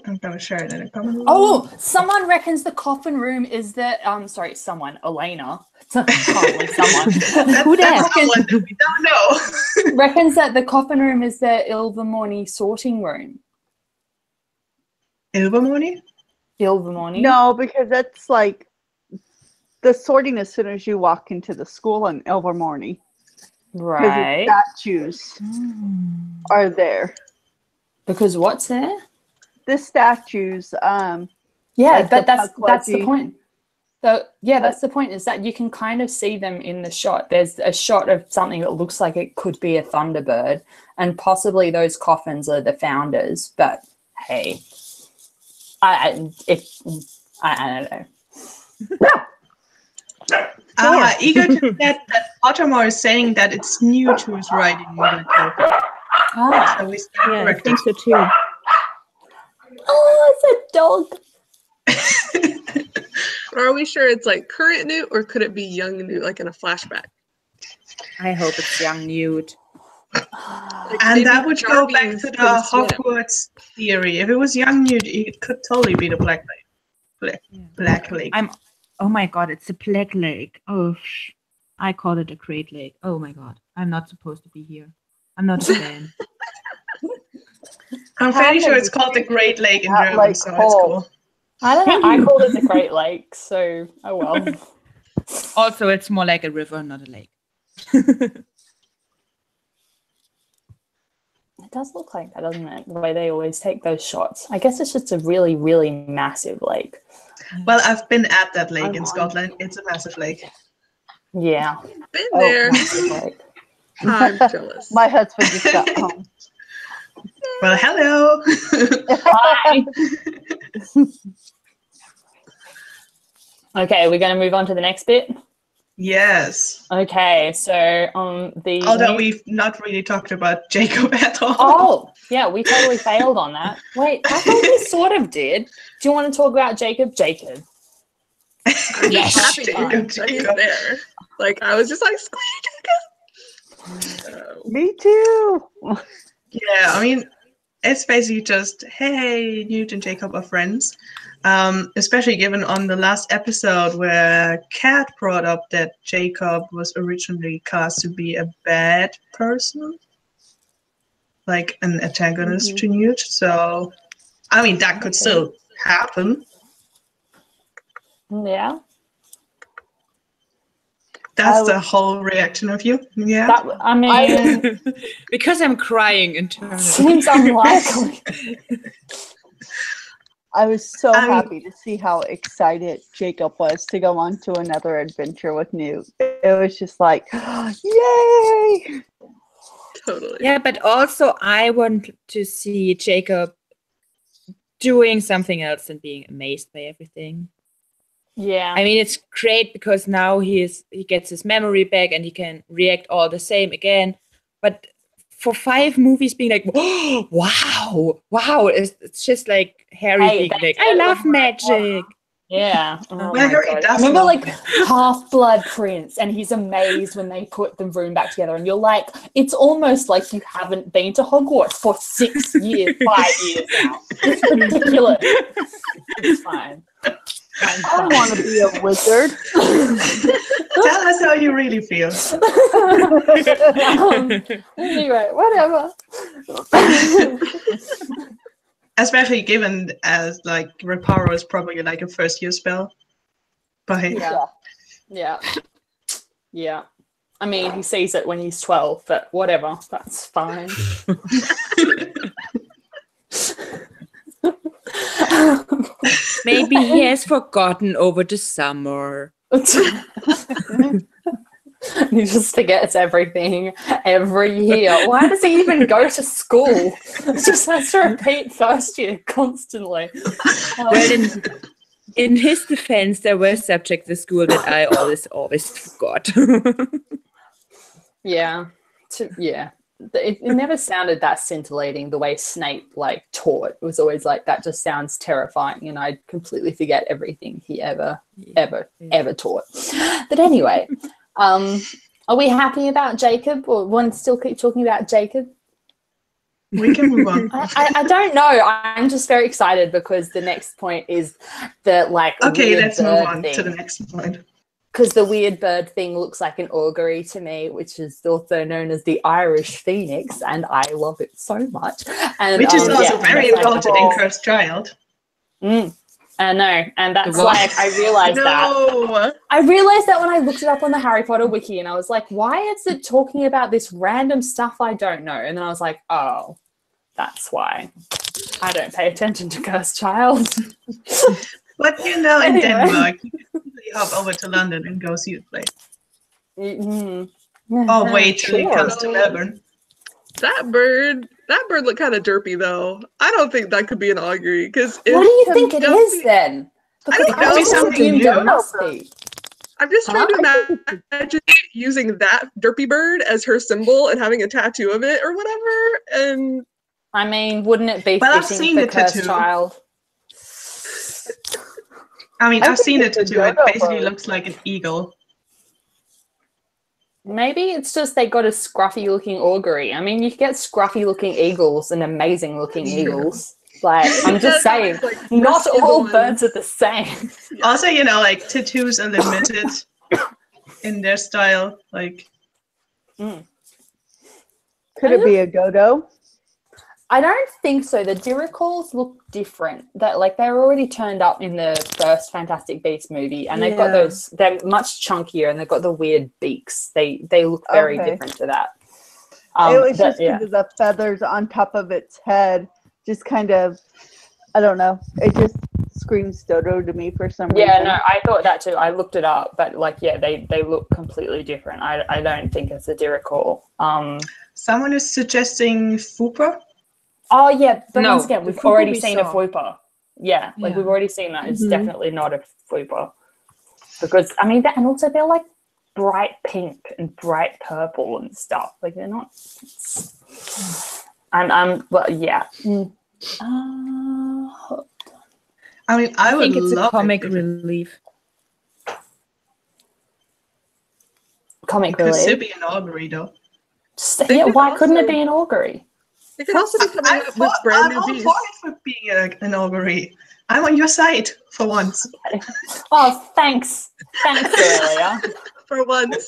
I'm gonna share it in a comment. Oh, someone reckons the coffin room is the sorry, someone, Elena. Probably someone. Who that? We don't know. Reckons that the coffin room is the Ilvermorny sorting room. Ilvermorny? Ilvermorny? No, because that's like the sorting as soon as you walk into the school in Ilvermorny. Right. The statues are there. Because what's there? The statues. Yeah, like but that's the Pukwudgie. point. So yeah, that's the point, is that you can kind of see them in the shot. There's a shot of something that looks like it could be a Thunderbird, and possibly those coffins are the founders. But hey, I don't know. Eager to get that Pottermore is saying that it's Newt who is writing the Kelpie. So we stand Yeah, I corrected. think so too. Oh, it's a dog. Are we sure it's like current Newt, or could it be young Newt, like in a flashback? I hope it's young Newt. Like, And maybe that would go back Darby to the could swim. Hogwarts theory. If it was young Newt, it could totally be the Black Lake. Black Lake. Oh my god, it's a Black Lake. Oh, I called it a Great Lake. Oh my god, I'm not supposed to be here. I'm not a fan. I'm fairly sure it's called the Great Lake in German, like so it's cool. I don't know. I called it the Great Lake, so oh well. Also, it's more like a river, not a lake. It does look like that, doesn't it? The way they always take those shots. I guess it's just a really, really massive lake. Well, I've been at that lake in Scotland. It's a massive lake. Yeah. Been there. Massive lake. I'm jealous. My husband just got home. Well, hello. Hi. Okay, we're going to move on to the next bit. Yes. Okay, so Although we've not really talked about Jacob at all. Oh, yeah, we totally failed on that. Wait, I thought we sort of did. Do you want to talk about Jacob? Jacob. I'm Yes, just happy Jacob, that he's Jacob. there. Like, I was just like, squeak, Jacob. Me too. Yeah, I mean, it's basically just, hey, Newt and Jacob are friends. Especially given on the last episode where Kat brought up that Jacob was originally cast to be a bad person, like an antagonist to Newt. So, I mean, that could still happen. Yeah. That's the whole reaction of you. Yeah. That, I mean, Because I'm crying internally. seems unlikely. I was so happy to see how excited Jacob was to go on to another adventure with Newt. It was just like, yay! Totally. Yeah, but also I want to see Jacob doing something else than being amazed by everything. Yeah. I mean, it's great because now he gets his memory back and he can react all the same again. But for 5 movies being like, oh, wow, it's just like Harry being like, I love magic. Yeah. Oh Well, my Harry God. does I remember love like Half-Blood Prince, and he's amazed when they put the room back together, and you're like, it's almost like you haven't been to Hogwarts for 6 years, 5 years now. It's ridiculous. It's fine. I want to be a wizard. Tell us how you really feel. Anyway, whatever. Especially given as like Reparo is probably like a first year spell. But Yeah. I mean, he sees it when he's 12, but whatever. That's fine. Maybe he has forgotten over the summer. He just forgets everything every year. Why does he even go to school? He just has to repeat first year constantly. Well, in his defense, there were subjects at school that I always forgot. Yeah. It never sounded that scintillating the way Snape like taught. It was always like, that just sounds terrifying, and I'd completely forget everything he ever taught. But anyway, are we happy about Jacob, or want to still keep talking about Jacob? We can move on. I don't know. I'm just very excited because the next point is the like. Okay, let's move on to the next point. Because the weird bird thing looks like an augury to me, which is also known as the Irish phoenix, and I love it so much. And, which is also very important in Cursed Child. I know, and that's like I realized that. I realized that when I looked it up on the Harry Potter wiki, and I was like, "Why is it talking about this random stuff I don't know?" And then I was like, "Oh, that's why I don't pay attention to Cursed Child." But in Denmark, you can hop over to London and go see the play. Oh, wait till it comes to Melbourne. That bird looked kind of derpy, though. I don't think that could be an augury. Because what do you think it is then? Because I don't know. Something new. It must be. I'm just trying to imagine using that derpy bird as her symbol and having a tattoo of it or whatever. And I mean, wouldn't it be I've fitting seen for the Cursed tattoo. Child? I mean, I've seen it tattoo. It basically looks like an eagle. Maybe it's just they got a scruffy-looking augury. I mean, you get scruffy-looking eagles and amazing-looking eagles. Like, I'm just saying, not all birds are the same. Also, like tattoos are limited in their style. Like, could it be a dodo? I don't think so. The Diricals look different. That like they were already turned up in the first Fantastic Beasts movie, and they've got those. They're much chunkier, and they've got the weird beaks. They look very different to that. It was just because of the feathers on top of its head, just kind of. I don't know. It just screams dodo to me for some reason. Yeah, no, I thought that too. I looked it up, but like, yeah, they look completely different. I don't think it's a Dirical. Someone is suggesting Fupa. Oh, yeah, but No, once again, we've already seen a Fupa. Yeah, like we've already seen that. It's definitely not a Fupa. Because, I mean, and also they're like bright pink and bright purple and stuff. Like they're not. Well, yeah. I mean, I would think it's love a comic it relief. Comic Could relief. it be an augury though? Yeah, why couldn't it be an augury? it could also be coming up with brand I'm new all beasts. for it for being an augury. I'm on your side for once. Oh, thanks. Thanks, Aurelia. For once.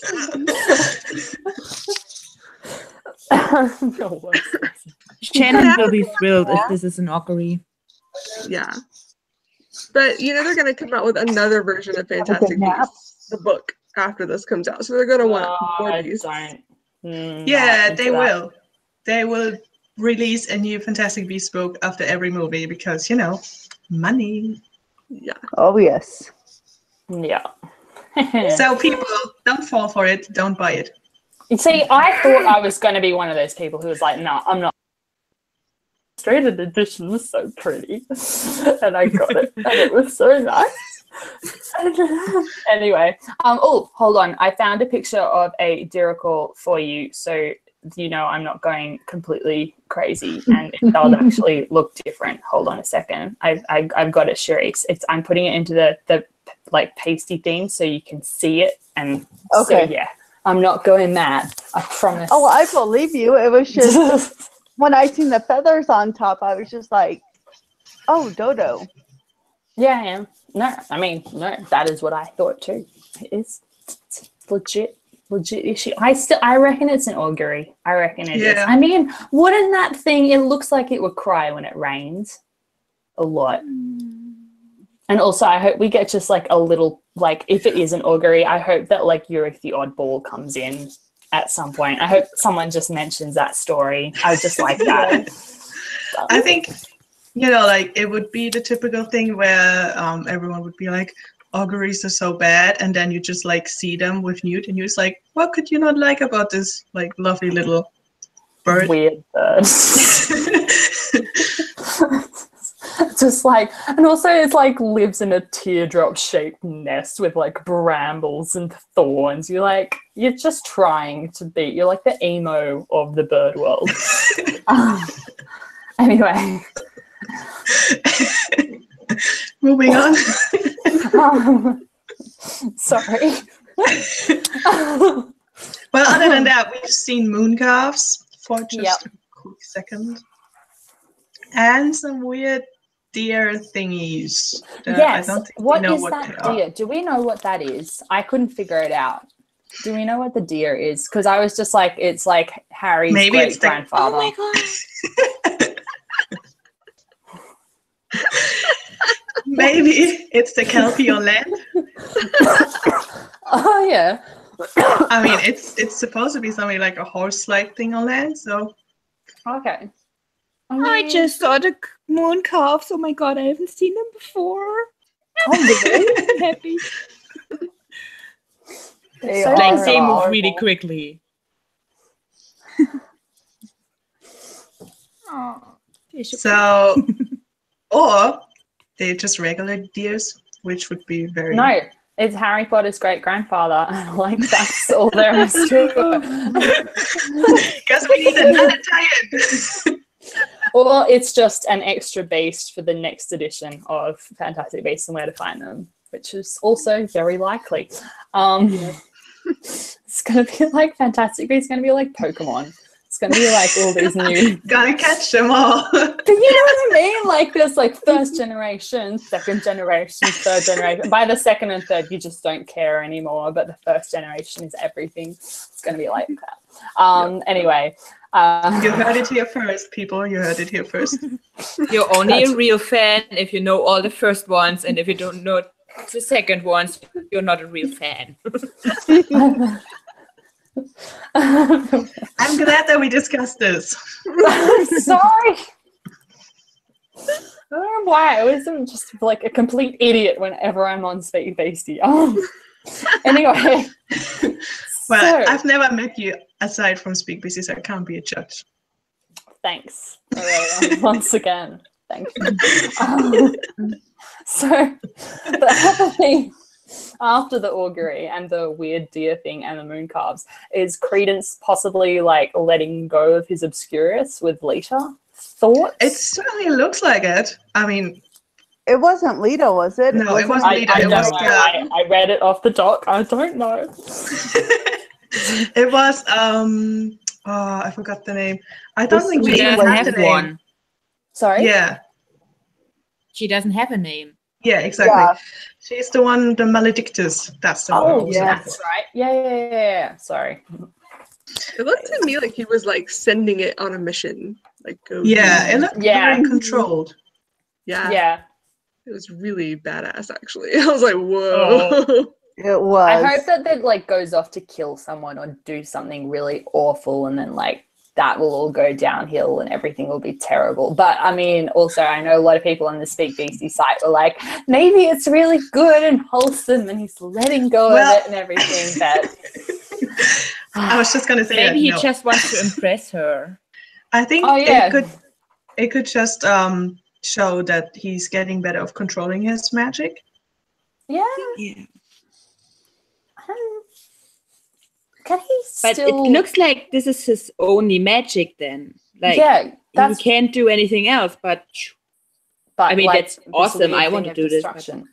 Shannon will be thrilled if this is an augury. Yeah. But, they're going to come out with another version of Fantastic Beasts, the book, after this comes out. So they're going to want more beasts. Yeah, they will. They will release a new Fantastic Beasts book after every movie because, money. Yeah. Oh, yes. Yeah. So people, don't fall for it. Don't buy it. You see, I thought I was going to be one of those people who was like, no, I'm not. Illustrated edition was so pretty. And I got it. And it was so nice. Anyway, oh, hold on. I found a picture of a Dirical for you. So, I'm not going completely crazy and they'll actually look different. Hold on a second. I've got it, Sharice. I'm putting it into the like pasty thing so you can see it. And so, yeah, I'm not going mad. I promise. Oh, I believe you. It was just when I seen the feathers on top, I was just like, oh, dodo. Yeah, I am. No, I mean, no, that is what I thought too. It's legit issue. I reckon it's an augury. I reckon it is. I mean, wouldn't that thing, it looks like it would cry when it rains a lot. And also I hope we get just like a little, like if it is an augury, I hope that like Yurik the Oddball comes in at some point. I hope someone just mentions that story. I would just like that. I think, you know, like it would be the typical thing where everyone would be like, auguries are so bad, and then you just like see them with Newt, and you're just like, what could you not like about this like lovely little bird? Weird bird. Just like, and also it's like lives in a teardrop shaped nest with like brambles and thorns. You're just trying to be, you're like the emo of the bird world. Anyway. Moving on. Sorry. Well, other than that, we've seen moon calves for just a quick second. And some weird deer thingies. Yes. I don't think what we know is what that they deer? are. Do we know what that is? I couldn't figure it out. Do we know what the deer is? Because I was just like, it's like Harry's great grandfather. Oh my god. Maybe it's the Kelpie on land. Oh yeah. I mean, it's supposed to be something like a horse-like thing on land, so. Okay. I just saw the moon calves. Oh my god, I haven't seen them before. Oh, really? I'm happy. They So Like are they move adorable. really quickly. Oh, So, or they're just regular deers, which would be very. No, it's Harry Potter's great grandfather. Like that's all there is to it. Because we need another tie-in. Or it's just an extra beast for the next edition of Fantastic Beasts and Where to Find Them, which is also very likely. It's going to be like Fantastic Beasts, going to be like Pokemon. It's going to be like all these new... Gotta catch them all. But you know what I mean? Like there's like first generation, second generation, third generation. By the second and third, you just don't care anymore. But the first generation is everything. It's going to be like that. Anyway. You heard it here first, people. You heard it here first. You're only a real fan if you know all the first ones, and if you don't know the second ones, you're not a real fan. I'm glad that we discussed this. I'm sorry. I don't know why. I always am just like a complete idiot whenever I'm on SpeakBeasty. Anyway. Well, So- I've never met you aside from SpeakBeasty, so I can't be a judge. Thanks, Aurelia, once again. Thank you. So, the other thing after the augury and the weird deer thing and the moon calves is Credence possibly like letting go of his Obscurus with Lita. Thoughts? It certainly looks like it. I mean, It wasn't Lita, was it? No, it wasn't I Lita. don't It was know. the- I read it off the doc. I don't know. it was I forgot the name. I don't think She we even doesn't have the have name. one. Sorry? Yeah, She doesn't have a name. yeah, exactly. Yeah. She's the one, the Maledictus. That's the one. Oh, also. yeah. that's right. Yeah. Sorry. It looked to me like he was like sending it on a mission. Like go. Yeah, it looked Yeah. very controlled. Yeah. Yeah. It was really badass actually. I was like, whoa. It was. I hope that that like goes off to kill someone or do something really awful, and then like that will all go downhill and everything will be terrible. But I mean, also I know a lot of people on the SpeakBeasty site were like, maybe it's really good and wholesome and he's letting go of it and everything. But I was just gonna say Maybe he no. just wants to impress her. I think Oh, yeah. it could just show that he's getting better of controlling his magic. yeah. Yeah. Can he But still? it looks like this is his only magic then. Like yeah, he that's. can't do anything else, but But I mean, like, that's this awesome. weird I want thing to of do this, but- destruction.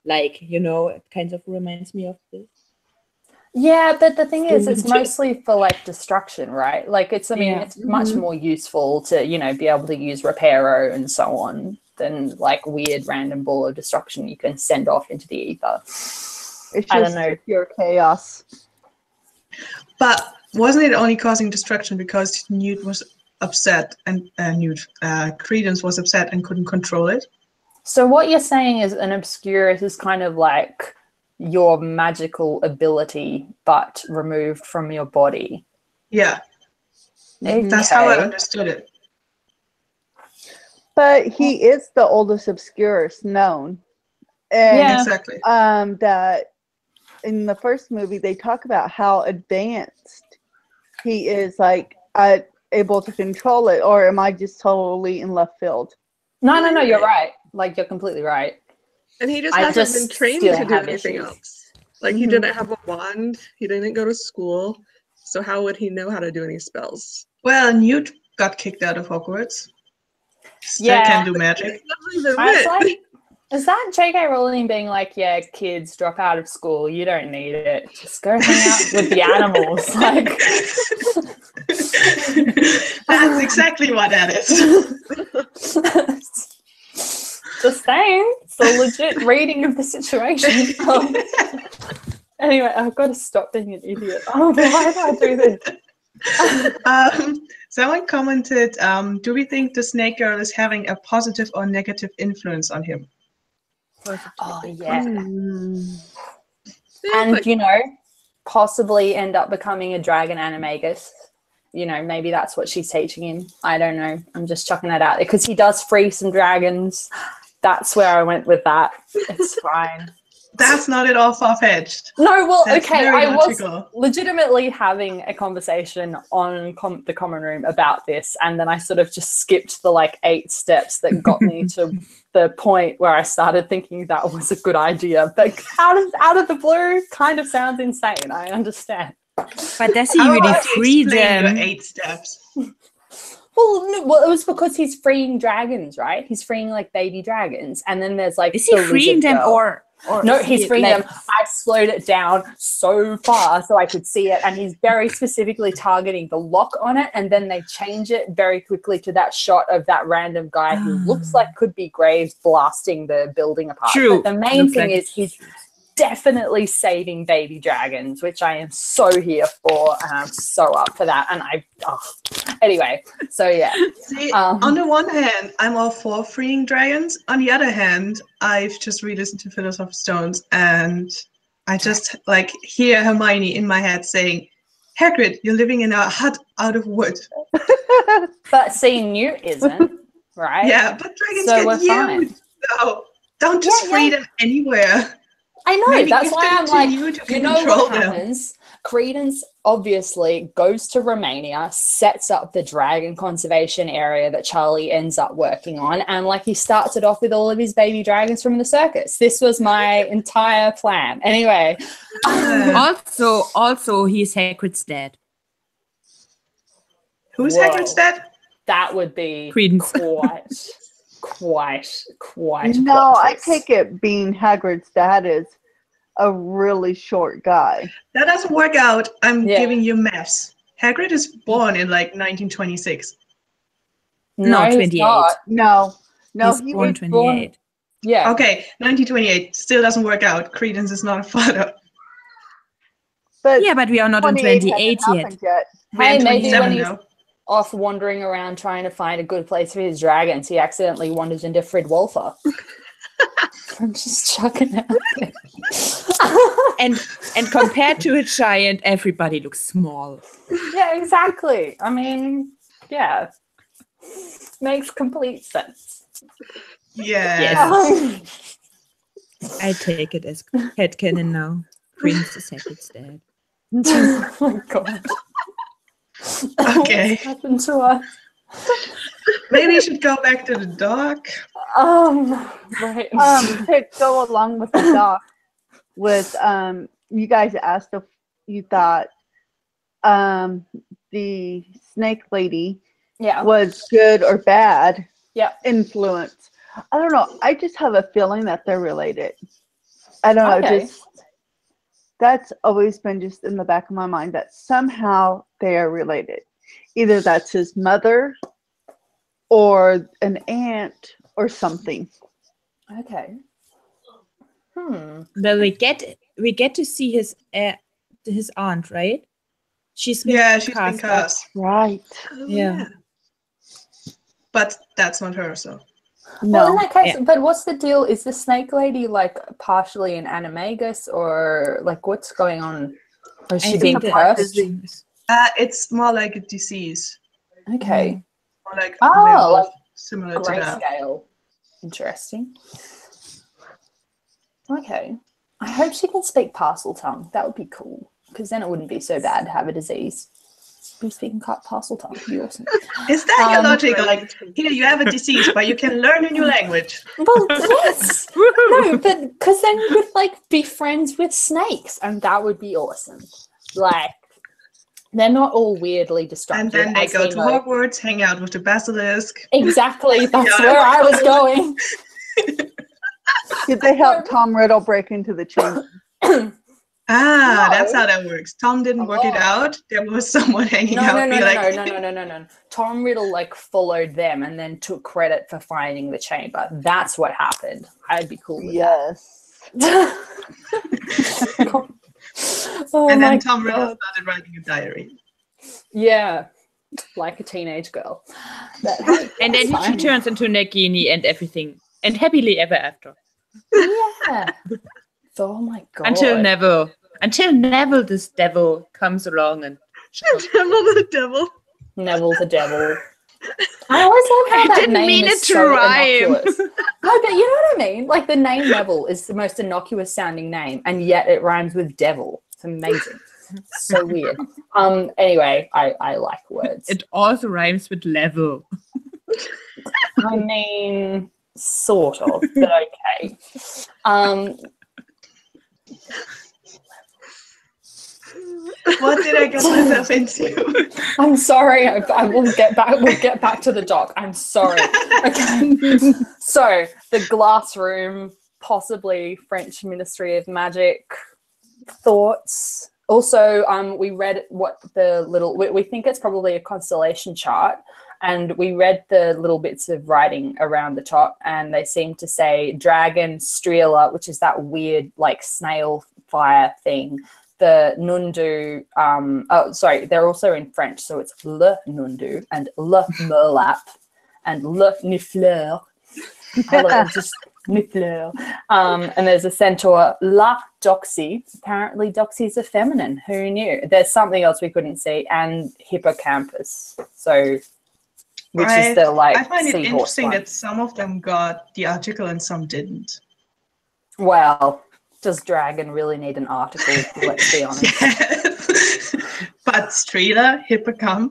like, you know, it kind of reminds me of this. Yeah, but the thing is, it's Legit. mostly for like destruction, right? Like it's, I mean, Yeah. it's much more useful to, you know, be able to use Reparo and so on. than like weird random ball of destruction you can send off into the ether. It's I don't just know. pure chaos. But wasn't it only causing destruction because Newt was upset and Credence was upset and couldn't control it? So what you're saying is an obscurus is kind of like your magical ability, but removed from your body. Yeah, Okay. that's how I understood it. But he is the oldest obscurus known. And Yeah. Exactly. that in the first movie they talk about how advanced he is, like able to control it, or am I just totally in left field? No, you're right. Like, you're completely right. And he just I hasn't just been trained still to do have anything issues. else. Like, he didn't have a wand. He didn't go to school. So how would he know how to do any spells? Well, Newt got kicked out of Hogwarts. Still Yeah. can do magic. It's not even I was lit. like, is that J.K. Rowling being like, yeah, kids, drop out of school. You don't need it. Just go hang out with the animals. Like, That's exactly what that is. just saying. It's a legit reading of the situation. Anyway, I've got to stop being an idiot. Oh, why did I do this? Someone commented, do we think the snake girl is having a positive or negative influence on him? Oh, yeah. Yeah, And, like, you know, possibly end up becoming a dragon animagus. You know, maybe that's what she's teaching him. I don't know. I'm just chucking that out there because he does free some dragons. That's where I went with that. It's fine. That's not at all far-fetched. No, well, That's okay, very I was logical. legitimately having a conversation on the common room about this, and then I sort of just skipped the like 8 steps that got me to the point where I started thinking that was a good idea. But out of the blue, kind of sounds insane. I understand. But does he How really about you free explain them? your 8 steps? Well, it was because he's freeing dragons, right? He's freeing like baby dragons, and then there's like Is he the freeing lizard them girl. or No, is he's he, freeing like, them. I slowed it down so far so I could see it, and he's very specifically targeting the lock on it, and then they change it very quickly to that shot of that random guy who looks like could be Graves blasting the building apart. True. But the main Looks thing like is he's definitely saving baby dragons, which I am so here for, and I'm so up for that. And anyway, so yeah. See, on the one hand, I'm all for freeing dragons. On the other hand, I've just re-listened to Philosopher's Stones, and I just like hear Hermione in my head saying, Hagrid, you're living in a hut out of wood. But see, Newt isn't, right? Yeah, but dragons So we're get fine. used. So don't just free them anywhere. I know, Maybe that's give why them I'm to like, you to you know control what them. happens? Credence obviously goes to Romania, sets up the dragon conservation area that Charlie ends up working on, and like he starts it off with all of his baby dragons from the circus. This was my entire plan. Anyway. Also, he's Hagrid's dad. Who's Whoa. Hagrid's dad? That would be Credence. quite. No, I twist. take it being Hagrid's dad is a really short guy. That doesn't work out. I'm Yeah. giving you maths. Hagrid is born in like 1926. No, he's 28. not. No, He's he born was 28. Yeah. Okay, 1928 still doesn't work out. Credence is not a father. But Yeah, but we are not in 28 hasn't 28 yet. happened yet. We're Hey, in maybe 27 when he's now. off wandering around trying to find a good place for his dragons, he accidentally wanders into Fred Wolfer. I'm just chucking out there. And compared to a giant, everybody looks small. Yeah, exactly. I mean, yeah. Makes complete sense. Yes. I take it as headcanon now. Prince is Hagrid's dad. Oh my god. Okay. What's happened to us? Maybe you should go back to the dock. Right. To go along with the doc, with you guys asked if you thought the snake lady Yeah. was good or bad Yeah. influence. I don't know. I just have a feeling that they're related. I don't know. Okay. Just that's always been just in the back of my mind that somehow they are related. Either that's his mother or an aunt or something. Okay. Well, we get to see his aunt, right? She's been Yeah, she's been cast. cast. Right. Oh, Yeah. But that's not her, so. Well, in No. that case, Yeah. but what's the deal? Is the snake lady like partially an animagus, or like what's going on? Or is she being the part cursed? disease. It's more like a disease. Okay. More like Oh, werewolf, like similar to that. Grayscale. Interesting. Okay. I hope she can speak parcel tongue. That would be cool. Because then it wouldn't be so bad to have a disease. Be speaking parcel tongue. It'd be awesome. Is that your logic? Like, here you have a disease, but you can learn a new language. Well, yes. No, but because then you could like be friends with snakes, and that would be awesome. Like, they're not all weirdly destructive. And then they as go we to know. Hogwarts, hang out with the basilisk. Exactly. That's Yeah, where I was going. Did they help Tom Riddle break into the chamber? Ah, No. that's how that works. Tom didn't work it Oh. out. There was someone hanging No. out. Tom Riddle like followed them and then took credit for finding the chamber. That's what happened. I'd be cool with Yes. that. Oh And my then Tom Riddle God. started writing a diary. Yeah, like a teenage girl. But, hey, And then that's she fine. turns into Nagini and everything. And happily ever after. Yeah. Oh my God. Until Neville, this devil, comes along and Devil the devil. Neville the devil. I always love how I that didn't name mean is it to so rhyme. innocuous. No, but you know what I mean? Like the name Neville is the most innocuous sounding name, and yet it rhymes with devil. It's amazing. So weird. Anyway, I like words. it also rhymes with level. I mean, sort of, but okay. What did I get myself into? I'm sorry. I will get back. We'll get back to the doc. I'm sorry. Okay. So the glass room, possibly French Ministry of Magic. Thoughts. Also, we read what the little. We think it's probably a constellation chart, and we read the little bits of writing around the top, and they seem to say Dragon Streela, which is that weird like snail fire thing. The Nundu, they're also in French, so it's Le Nundu and Le Merlap and Le Nifleur. Hello, just Nifleur. And there's a centaur, La Doxy. Apparently Doxy's a feminine. Who knew? There's something else we couldn't see, and Hippocampus. So, which is the like I find it seahorse interesting one. that some of them got the article and some didn't. Well, does Dragon really need an article? Let's be honest. Yes. But Streela, Hippocamp.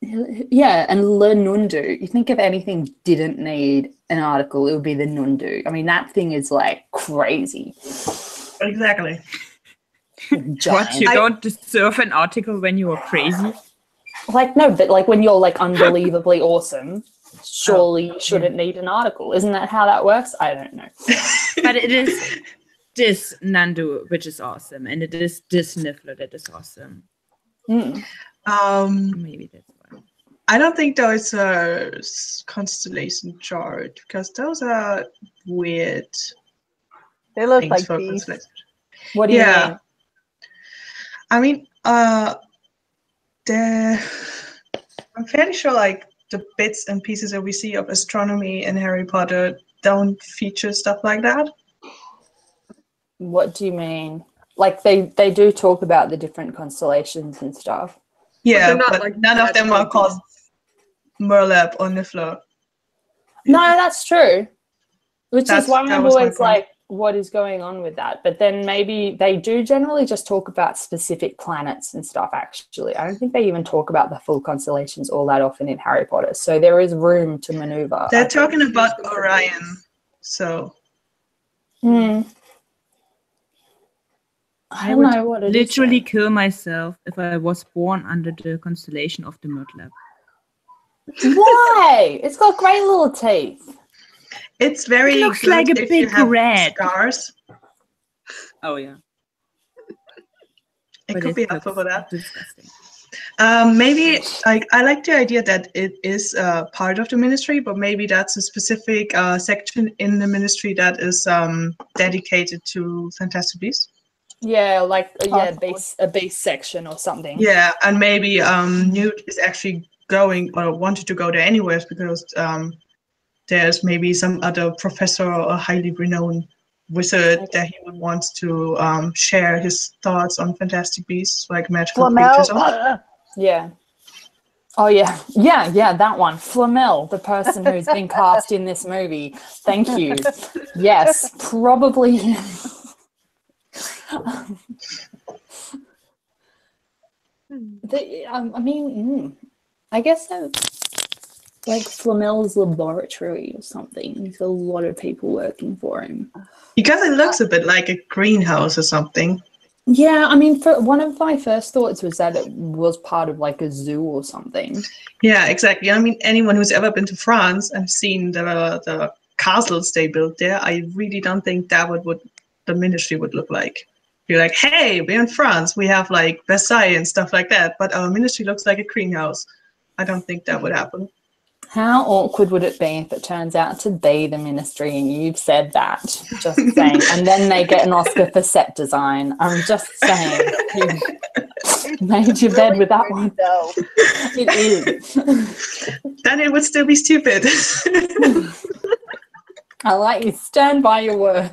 Yeah, and Le Nundu. You think if anything didn't need an article, it would be the Nundu. I mean, that thing is like crazy. Exactly. What, you don't deserve an article when you are crazy? Like, no, but like when you're like unbelievably awesome, surely you shouldn't need an article. Isn't that how that works? I don't know. But it is this Nandu, which is awesome, and it is this Niffler that is awesome. Mm. Maybe that's why. I don't think those are constellation chart because those are weird. They look things like for bees. constellation. What do you mean? I mean, I'm fairly sure like the bits and pieces that we see of astronomy in Harry Potter don't feature stuff like that. What do you mean? Like they do talk about the different constellations and stuff. Yeah, they're not, but like, none of them are magical called Merlap or Niffler. No, that's true. Which is why that I'm was my always point. like, what is going on with that? But then maybe they do generally just talk about specific planets and stuff, actually. I don't think they even talk about the full constellations all that often in Harry Potter. So there is room to maneuver. They're talking about Orion, so I don't know what it is. Literally kill myself if I was born under the constellation of the Murtlap. Why? It's got great little teeth. it's very It looks good like a if you big have rat. scars. Oh yeah. It But could be it helpful looks for that. disgusting. Maybe I like the idea that it is part of the ministry, but maybe that's a specific section in the ministry that is dedicated to Fantastic Beasts. Yeah, like Possibly. a beast section or something. Yeah, and maybe Newt is actually going or wanted to go there anyways because there's maybe some other professor or highly renowned wizard that he would want to share his thoughts on Fantastic Beasts, like magical creatures. Yeah. Oh yeah, that one. Flamel, the person who's been cast in this movie. Thank you. Yes, probably. I guess like Flamel's laboratory or something. There's a lot of people working for him. Because it looks a bit like a greenhouse or something. Yeah, I mean, one of my first thoughts was that it was part of like a zoo or something. Yeah, exactly. I mean, anyone who's ever been to France and seen the castles they built there, I really don't think that what the ministry would look like. You're like, hey, we're in France. We have like Versailles and stuff like that, but our ministry looks like a greenhouse. I don't think that would happen. How awkward would it be if it turns out to be the ministry and you've said that? Just saying. And then they get an Oscar for set design. I'm just saying. You made your bed with that one. No. It is. Then it would still be stupid. I like you. Stand by your word.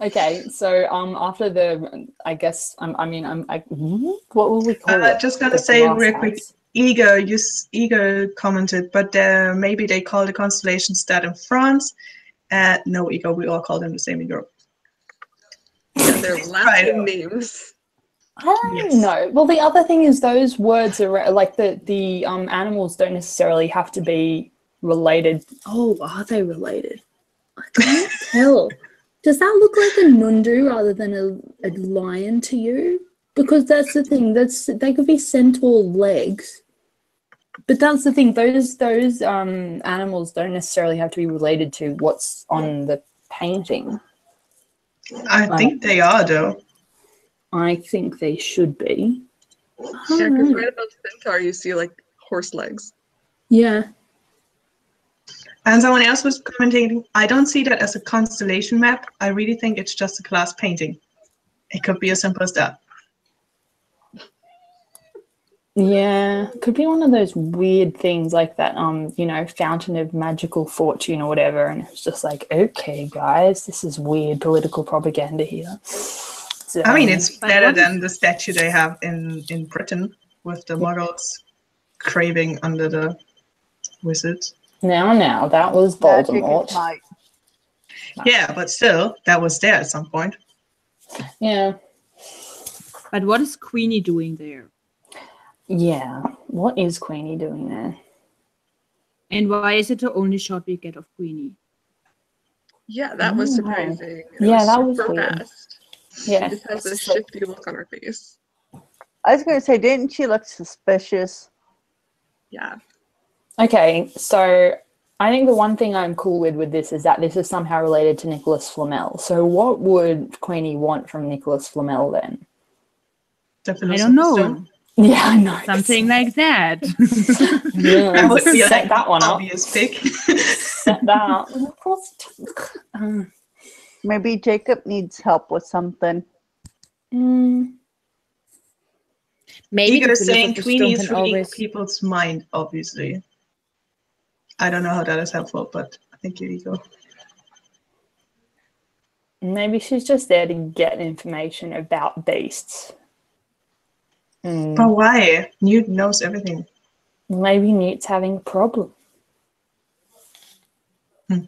Okay, so after the, I guess, what will we call it? Just gonna say real quick, Ego commented, but maybe they call the constellations that in France. No, Ego, we all call them the same in Europe. Yeah, they're Latin names. I don't know. Well, the other thing is those words are like the animals don't necessarily have to be related. Oh, are they related? I can't tell. Does that look like a nundu rather than a lion to you? Because that's the thing. They could be centaur legs, but that's the thing. Those animals don't necessarily have to be related to what's on the painting. I think they are, though. I think they should be. Yeah, because right above centaur, you see like horse legs. Yeah. And someone else was commenting, I don't see that as a constellation map. I really think it's just a glass painting. It could be as simple as that. Yeah, could be one of those weird things like that, fountain of magical fortune or whatever. And it's just like, okay, guys, this is weird political propaganda here. So, I mean, it's better than the statue they have in Britain with the muggles craving under the wizards. Now, that was Voldemort. Yeah, but still, that was there at some point. Yeah. But what is Queenie doing there? Yeah, what is Queenie doing there? And why is it the only shot we get of Queenie? Yeah, that was surprising. That was super weird. fast. Yeah. She just has a shifty look on her face. I was going to say, didn't she look suspicious? Yeah. Okay, so I think the one thing I'm cool with this is that this is somehow related to Nicholas Flamel. So what would Queenie want from Nicholas Flamel then? I don't know. Yeah, I know. Something like that. Yeah, That would be set that one up. Obvious pick. Set that up. Of course. Maybe Jacob needs help with something. Maybe Ego the saying philosopher's Queenie stone is can reading always... people's mind, obviously. I don't know how that is helpful, but thank you, Ego. Maybe she's just there to get information about beasts. But why? Newt knows everything. Maybe Newt's having a problem. I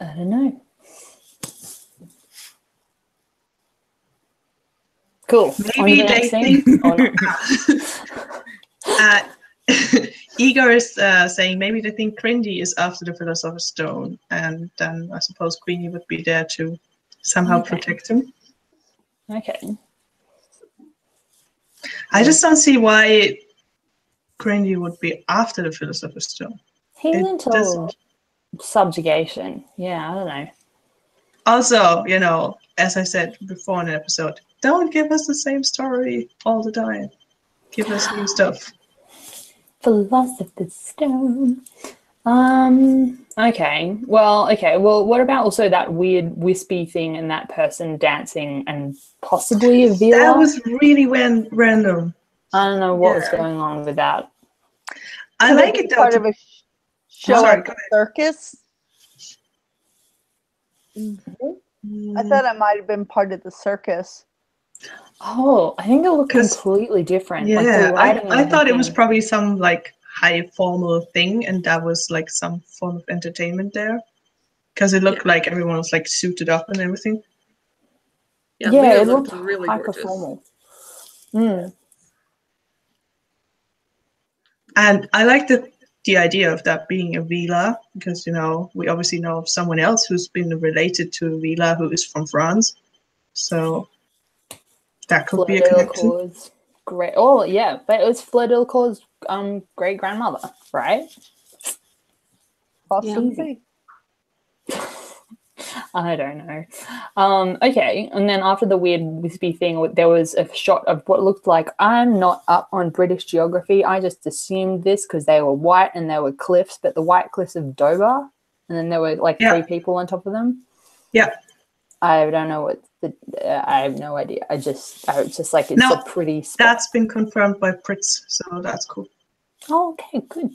don't know. Cool. Maybe they think... Igor is saying maybe they think Crindy is after the Philosopher's Stone, and then I suppose Queenie would be there to somehow protect him. Okay. I just don't see why Crindy would be after the Philosopher's Stone. He's into subjugation. Yeah, I don't know. Also, you know, as I said before in an episode, don't give us the same story all the time. Give us new stuff. Philosopher's Stone. Okay. Well, what about also that weird wispy thing and that person dancing and possibly a villa? That was really random. I don't know what was going on with that. I like it though. Part of a show Sorry, at the circus. I thought it might have been part of the circus. Oh, I think it looked completely different. Yeah, like the lighting I and thought it was everything. probably some like high formal thing, and that was like some form of entertainment there, because it looked like everyone was like suited up and everything. Yeah, Yeah, Leah it looked really hyper gorgeous. formal. And I like the idea of that being a villa, because, you know, we obviously know of someone else who's been related to a villa who is from France. So that could be a connection. Delacroix's great. Oh yeah, but it was Fleur Delacroix's great grandmother, right? Possibly. I don't know. Okay, and then after the weird wispy thing, there was a shot of what looked like, I'm not up on British geography. I just assumed this because they were white and they were cliffs, but the white cliffs of Dover, and then there were like 3 people on top of them. Yeah. I don't know what I have no idea. I was just like, it's a pretty spot. That's been confirmed by Brits, so that's cool. Oh, okay, good.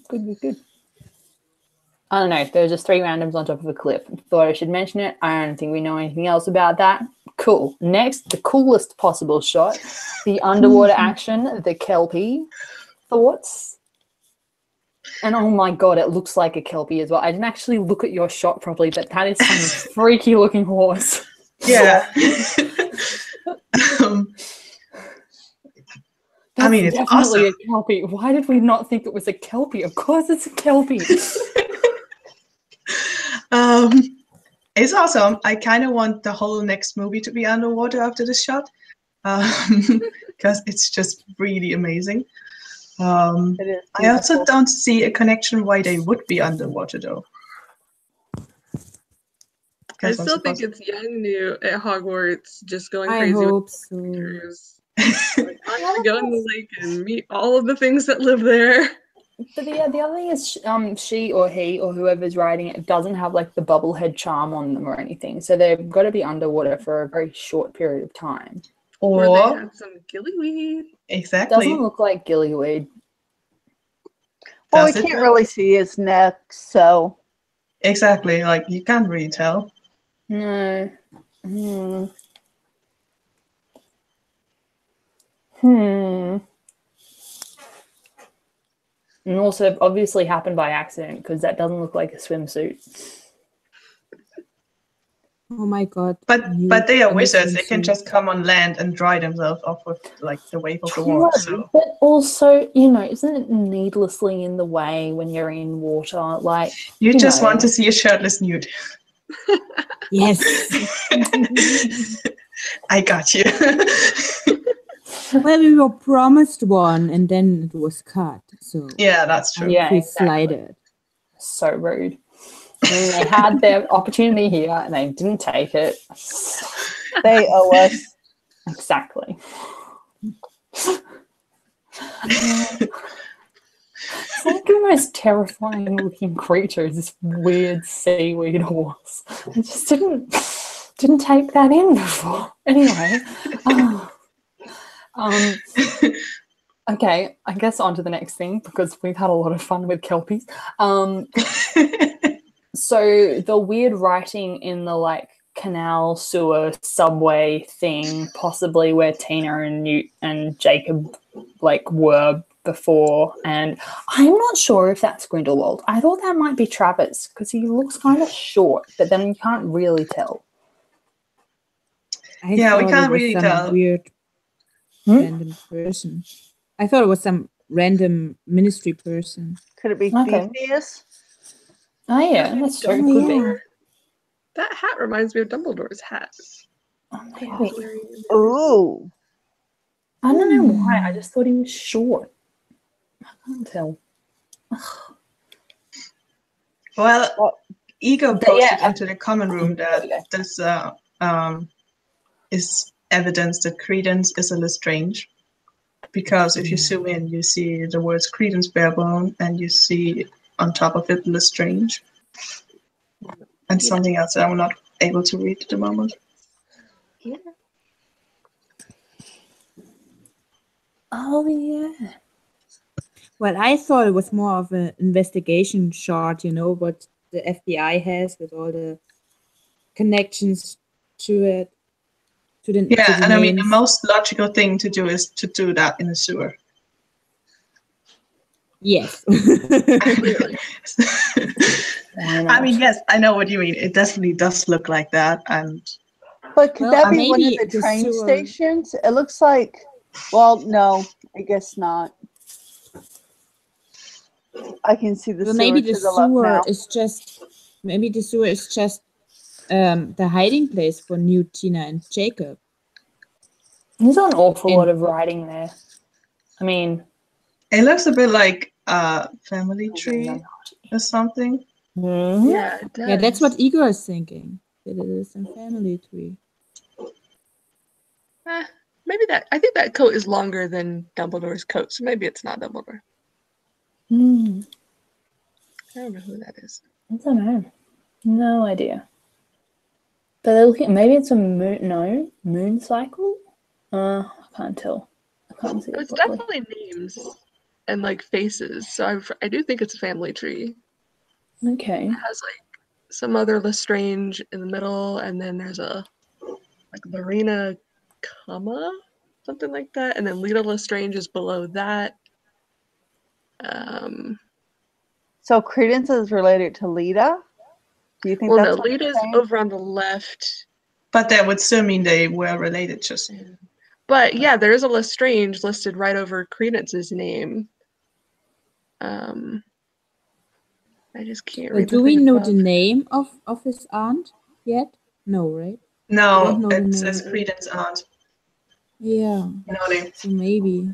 I don't know. There were just 3 randoms on top of a cliff. Thought I should mention it. I don't think we know anything else about that. Cool. Next, the coolest possible shot, the underwater action, the Kelpie. Thoughts? And oh my god, it looks like a Kelpie as well. I didn't actually look at your shot properly, but that is some freaky looking horse. Yeah. I mean, it's definitely awesome. a Kelpie. Why did we not think it was a Kelpie? Of course it's a Kelpie. It's awesome. I kind of want the whole next movie to be underwater after this shot, because it's just really amazing. It is I also don't see a connection why they would be underwater though. I still think it's young new at Hogwarts, just going crazy. I hope so. Like, I'm gonna go in the lake and meet all of the things that live there. But the other thing is, she or he or whoever's writing it doesn't have like the bubblehead charm on them or anything, so they've got to be underwater for a very short period of time. Or they had some gillyweed. Exactly. Doesn't look like gillyweed. Well, we can't really see his neck, so. Exactly, like you can't really tell. No. And also, obviously, happened by accident because that doesn't look like a swimsuit. Oh my god! But they are wizards. They can just come on land and dry themselves off with like the wave of the water. So. But also, you know, isn't it needlessly in the way when you're in water? Like you just want to see a shirtless nude. Yes. I got you. Well, we were promised one, and then it was cut. So yeah, that's true. Yeah, we slided. So rude. I mean, they had their opportunity here, and they didn't take it. They owe us. Exactly. It's like the most terrifying looking creature, this weird seaweed horse. I just didn't take that in before. Anyway. Okay, I guess on to the next thing because we've had a lot of fun with Kelpies. So the weird writing in the like canal sewer subway thing, possibly where Tina and Newt and Jacob like were before, and I'm not sure if that's Grindelwald. I thought that might be Travis because he looks kind of short, but then you can't really tell. We can't really tell. Weird random person. I thought it was some random ministry person. Could it be Theseus? Oh yeah, that's true. Could be. That hat reminds me of Dumbledore's hat. Oh. I don't know why. I just thought he was short. I can't tell. Well, Ego But posted yeah, into the common room that this is evidence that Credence is a Lestrange. Because if you zoom in, you see the words Credence Barebone, and you see on top of it Lestrange. And something else that I'm not able to read at the moment. Yeah. Oh yeah. Well, I thought it was more of an investigation shot, you know, what the FBI has with all the connections to it. To the Yeah, and I mean, the names. most logical thing to do is to do that in a sewer. Yes. I mean, yes, I know what you mean. It definitely does look like that, and But could Well, that be one of maybe the the train sewer- stations? It looks like, well, no, I guess not. I can see the Well, sewer maybe the to the left sewer now. is just the hiding place for New Tina and Jacob. There's an awful And- lot of writing there. I mean, it looks a bit like a family tree or something. Yeah, it does. Yeah, that's what Igor is thinking. That it is a family tree. Maybe that. I think that coat is longer than Dumbledore's coat, so maybe it's not Dumbledore. I I don't know who that is. don't know. No idea. But they're looking. Maybe it's a moon cycle. I can't tell. I can't see it It's properly. definitely names and like faces, so I do think it's a family tree. Okay. It has like some other Lestrange in the middle, and then there's a like Lorena comma, something like that, and then Lita Lestrange is below that. So Credence is related to Lita? Do you think Well, no, that's what you're Lita's saying? over on the left. But that would still mean they were related, just But yeah, there is a Lestrange listed right over Credence's name. I just can't Well, read. do we know the name of his aunt yet? No, right? We no, don't know the it name. says Credence aunt. Yeah. No name. So maybe.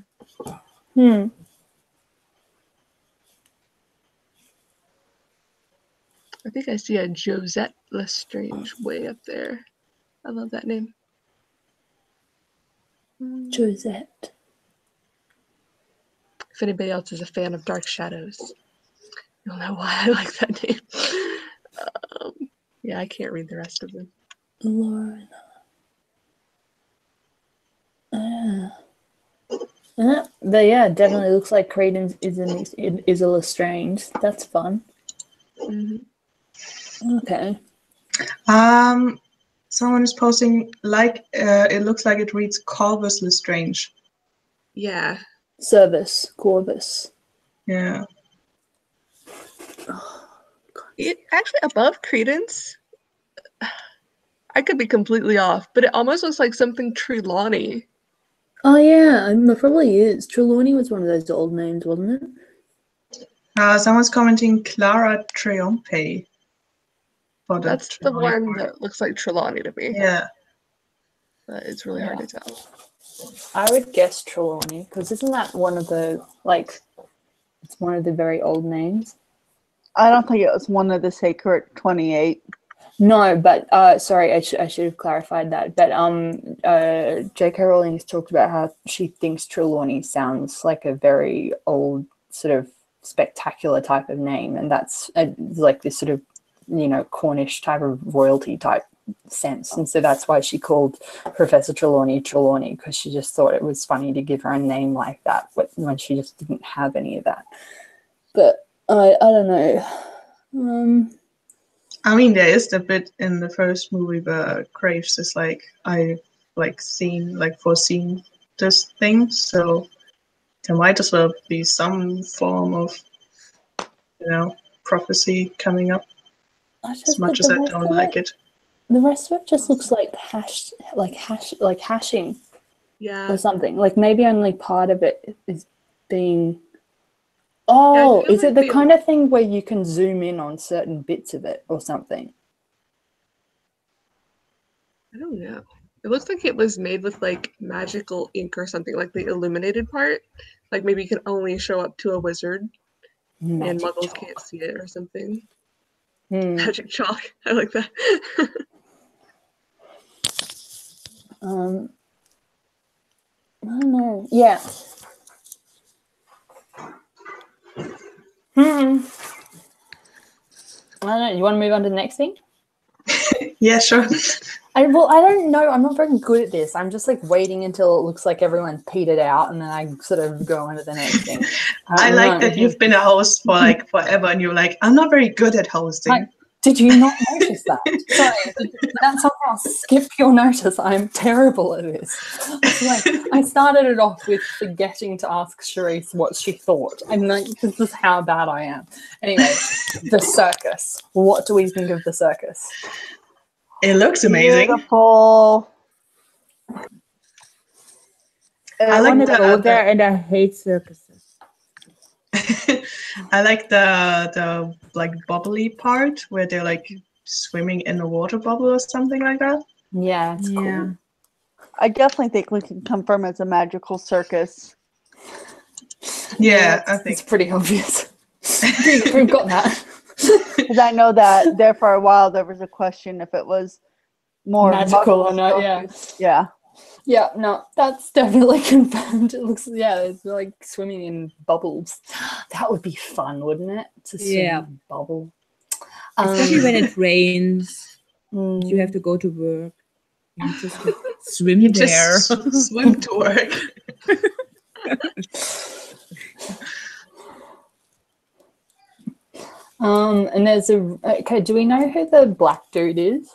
I think I see a Josette Lestrange way up there. I love that name. Josette. If anybody else is a fan of Dark Shadows, you'll know why I like that name. Yeah, I can't read the rest of them. Lorna. But yeah, it definitely looks like Credence is a Lestrange. That's fun. Okay. Someone is posting like it looks like it reads Corvus Lestrange. Yeah. Service, Corvus. Yeah. It actually above Credence. I could be completely off, but it almost looks like something Trelawney. Oh yeah, it probably is. Trelawney was one of those old names, wasn't it? Someone's commenting Clara Triompe. That's the one that looks like Trelawney to me. Yeah. But it's really hard to tell. I would guess Trelawney, because isn't that one of the, like, it's one of the very old names? I don't think it was one of the Sacred 28. No, but sorry, I should have clarified that. But J.K. Rowling has talked about how she thinks Trelawney sounds like a very old, sort of spectacular type of name, and that's like this sort of, you know, Cornish type of royalty type sense, and so that's why she called Professor Trelawney Trelawney, because she just thought it was funny to give her a name like that when she just didn't have any of that. But I don't know. I mean, there is the bit in the first movie where Graves is like, I foreseen this thing, so there might as well be some form of, you know, prophecy coming up. As much as I don't like it. The rest of it just looks like hashing. Yeah. Or something. Like maybe only part of it is being. Oh, Yeah, is it the kind of thing where you can zoom in on certain bits of it or something? I don't know. It looks like it was made with like magical ink or something, like the illuminated part. Like maybe you can only show up to a wizard and muggles can't see it or something. Magic chalk. I like that. I don't know. Yeah. I don't know. You want to move on to the next thing? Yeah, sure. I don't know. I'm not very good at this. I'm just like waiting until it looks like everyone's petered out, and then I sort of go on to the next thing. I like that you've been a host for like forever, and you're like, I'm not very good at hosting. Did you not notice that? Sorry, did that somehow skip your notice? I'm terrible at this. I started it off with forgetting to ask Charisse what she thought. And like, this is how bad I am. Anyway, the circus. What do we think of the circus? It looks amazing. Beautiful. I want to go there, and I hate circuses. I like the like bubbly part where they're like swimming in a water bubble or something like that. Yeah, it's cool. I definitely think we can confirm it's a magical circus. Yeah, I think it's pretty obvious. We've got that. Because I know that there for a while there was a question if it was more magical or not. Yeah. Yeah, no, that's definitely confirmed. It looks, it's like swimming in bubbles. That would be fun, wouldn't it? To swim in a bubble. Especially when it rains, you have to go to work. You just swim there. Just swim to work. And there's okay, do we know who the black dude is?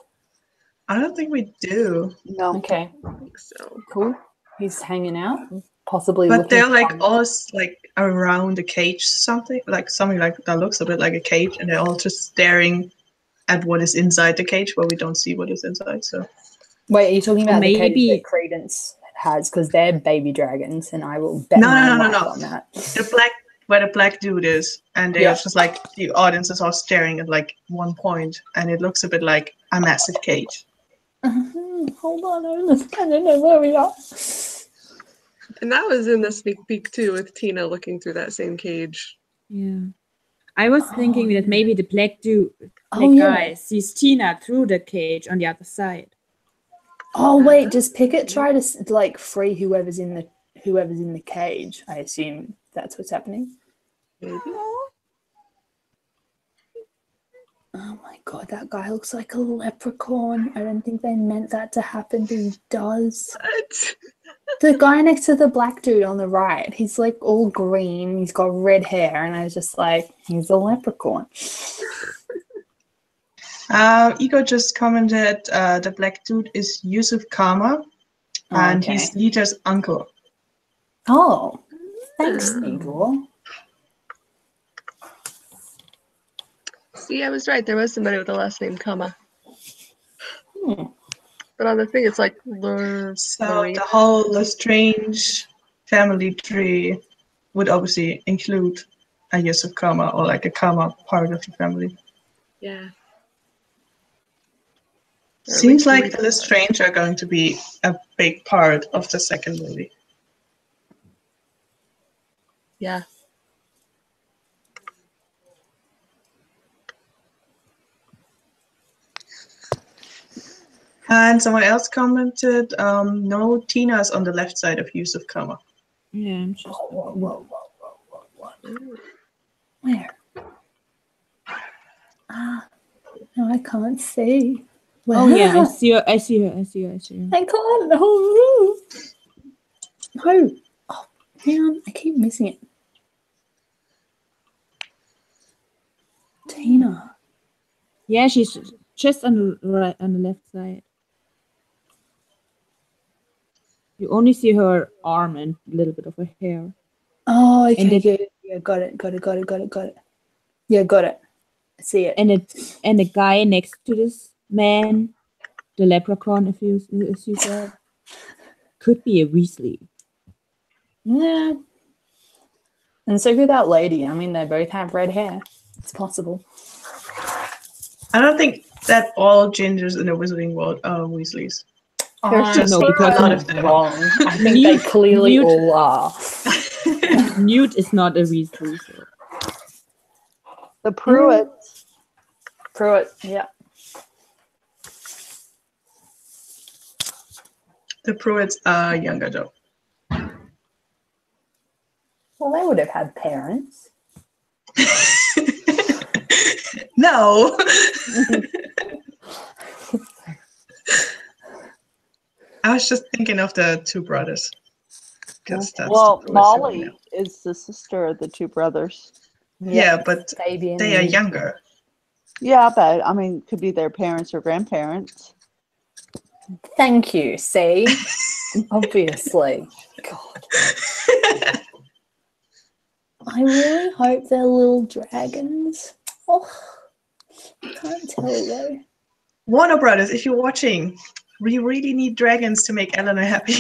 I don't think we do. No. Okay. I think so. Cool. He's hanging out, possibly. But they're like fun. all like around the cage, something like that looks a bit like a cage, and they're all just staring at what is inside the cage, where we don't see what is inside. So, wait, are you talking about the cage maybe that Credence has? Because they're baby dragons, and I will bet No. on that. Where the black dude is, and they're just like the audience is all staring at like one point, and it looks a bit like a massive cage. Hold on, I don't know where we are. And that was in the sneak peek too, with Tina looking through that same cage. Yeah. I was thinking that maybe the black guy sees Tina through the cage on the other side. Oh wait, does Pickett try to like free whoever's in the cage? I assume that's what's happening. Maybe. Oh my god, that guy looks like a leprechaun. I don't think they meant that to happen, but he does. What? The guy next to the black dude on the right, he's like all green, he's got red hair, and I was just like, he's a leprechaun. Ego just commented the black dude is Yusuf Kama, and he's Lita's uncle. Oh, thanks, Igor. See, I was right. There was somebody with the last name Kama. But on the thing, it's like so the whole Lestrange family tree would obviously include a Yusuf Kama or like a Kama part of the family. Yeah. Seems like the Lestrange are going to be a big part of the second movie. Yeah. And someone else commented, no, Tina is on the left side of Yusuf Kama. Yeah, I'm just... Whoa. Where? No, I can't see. Where? Oh yeah, I see her. I see her. I can't. No. Oh, hang on. I keep missing it. Tina. Yeah, she's just on the left side. You only see her arm and a little bit of her hair. Oh, okay. Yeah, got it. Yeah, got it. I see it. And the guy next to this man, the leprechaun, as you said, could be a Weasley. Yeah. And so could that lady. I mean, they both have red hair. It's possible. I don't think that all gingers in the Wizarding World are Weasleys. There's just a because lot of them wrong. I think they clearly all are. Newt is not a Weasley. So. The Pruitts. Pruitt, yeah. The Pruitts are younger though. Well, they would have had parents. No. I was just thinking of the two brothers. That's Well, the Pruitts Molly right is the sister of the two brothers. Yeah, but Fabian they are and- younger. Yeah, but I mean, could be their parents or grandparents. Thank you. See, obviously. God, I really hope they're little dragons. Oh, I can't tell though. Warner Brothers, if you're watching, we really need dragons to make Eleanor happy.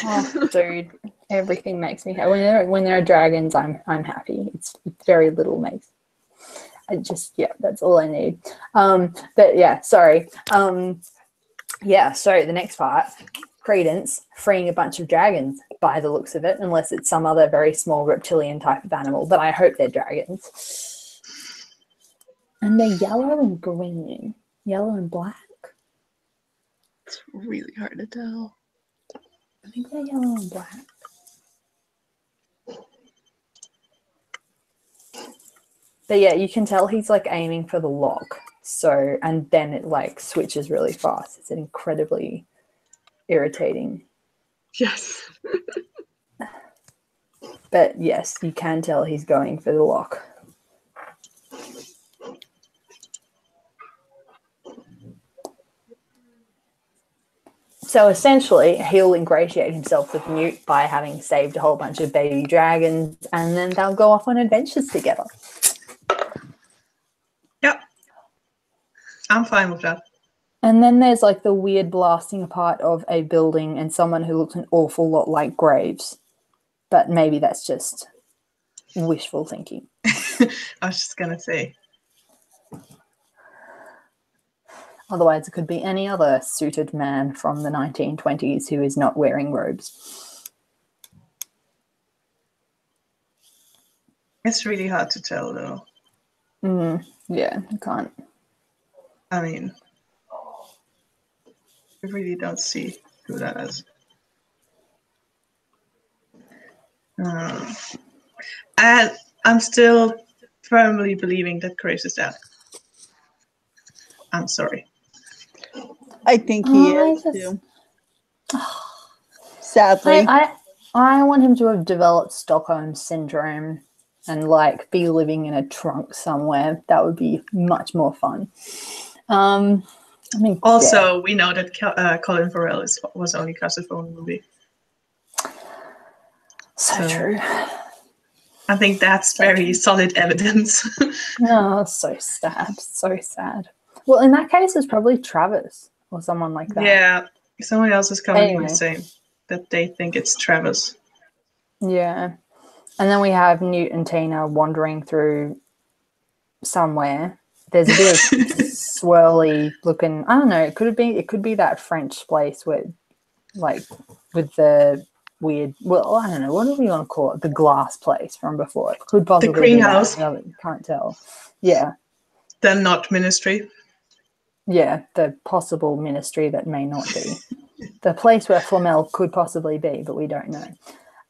Oh, dude, everything makes me happy. When there are dragons, I'm happy. It's very little makes. I just that's all I need. But yeah, sorry. Yeah, so the next part, Credence freeing a bunch of dragons by the looks of it, unless it's some other very small reptilian type of animal. But I hope they're dragons. And they're yellow and green, yellow and black. It's really hard to tell. I think they're yellow and black. But yeah, you can tell he's like aiming for the lock. So, and then it like switches really fast. It's incredibly irritating. Yes. But yes, you can tell he's going for the lock. So essentially, he'll ingratiate himself with Newt by having saved a whole bunch of baby dragons, and then they'll go off on adventures together. Yep. I'm fine with that. And then there's like the weird blasting apart of a building and someone who looks an awful lot like Graves. But maybe that's just wishful thinking. I was just going to say. Otherwise, it could be any other suited man from the 1920s who is not wearing robes. It's really hard to tell, though. Yeah, I can't. I mean, I really don't see who that is. And I'm still firmly believing that Grace is dead. I'm sorry. I think he is too. Sadly. I want him to have developed Stockholm syndrome and like be living in a trunk somewhere. That would be much more fun. I mean, also, we know that Colin Farrell was only casted for one movie. So true. I think that's very solid evidence. Oh, so sad. So sad. Well, in that case, it's probably Travis or someone like that. Yeah, someone else is coming Anyway. and saying that they think it's Travis. Yeah. And then we have Newt and Tina wandering through somewhere. There's a bit of swirly looking, I don't know, it could be that French place where like with the weird, well, I don't know, what do we want to call it? The glass place from before. It could possibly the greenhouse. be that. Can't tell. Yeah. The not ministry. Yeah, the possible ministry that may not be. The place where Flamel could possibly be, but we don't know.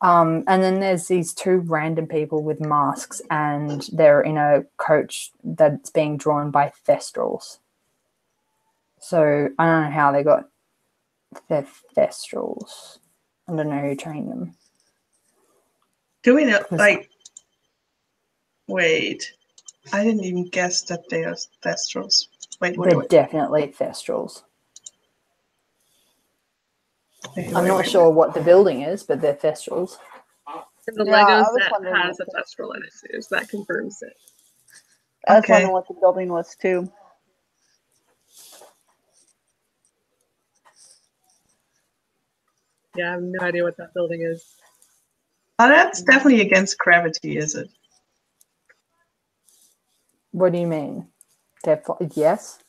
And then there's these two random people with masks, and they're in a coach that's being drawn by Thestrals. So I don't know how they got their Thestrals. I don't know who trained them. Do we know, like, wait, I didn't even guess that they are Thestrals. Wait. They're definitely Thestrals. I'm not sure what the building is, but they're Thestrals. And the Yeah, I Lego was set wondering has a what Thestral in it too, so that confirms it. I was Okay. wondering what the building was too. Yeah, I have no idea what that building is. Oh, that's definitely against gravity, is it? What do you mean? Yes.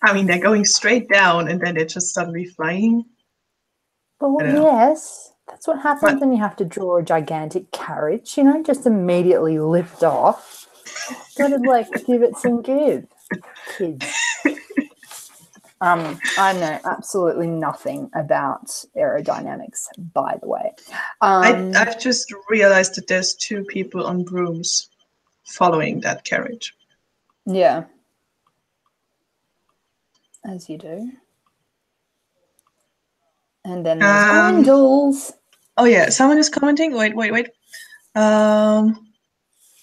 I mean, they're going straight down and then they're just suddenly flying. Well, I don't know. yes. That's what happens But- when you have to draw a gigantic carriage, just immediately lift off. Gotta like give it some give, kids. I know absolutely nothing about aerodynamics, by the way. I've just realized that there's 2 people on brooms following that carriage. Yeah. As you do. And then there's Grindles. Oh yeah, someone is commenting. Wait.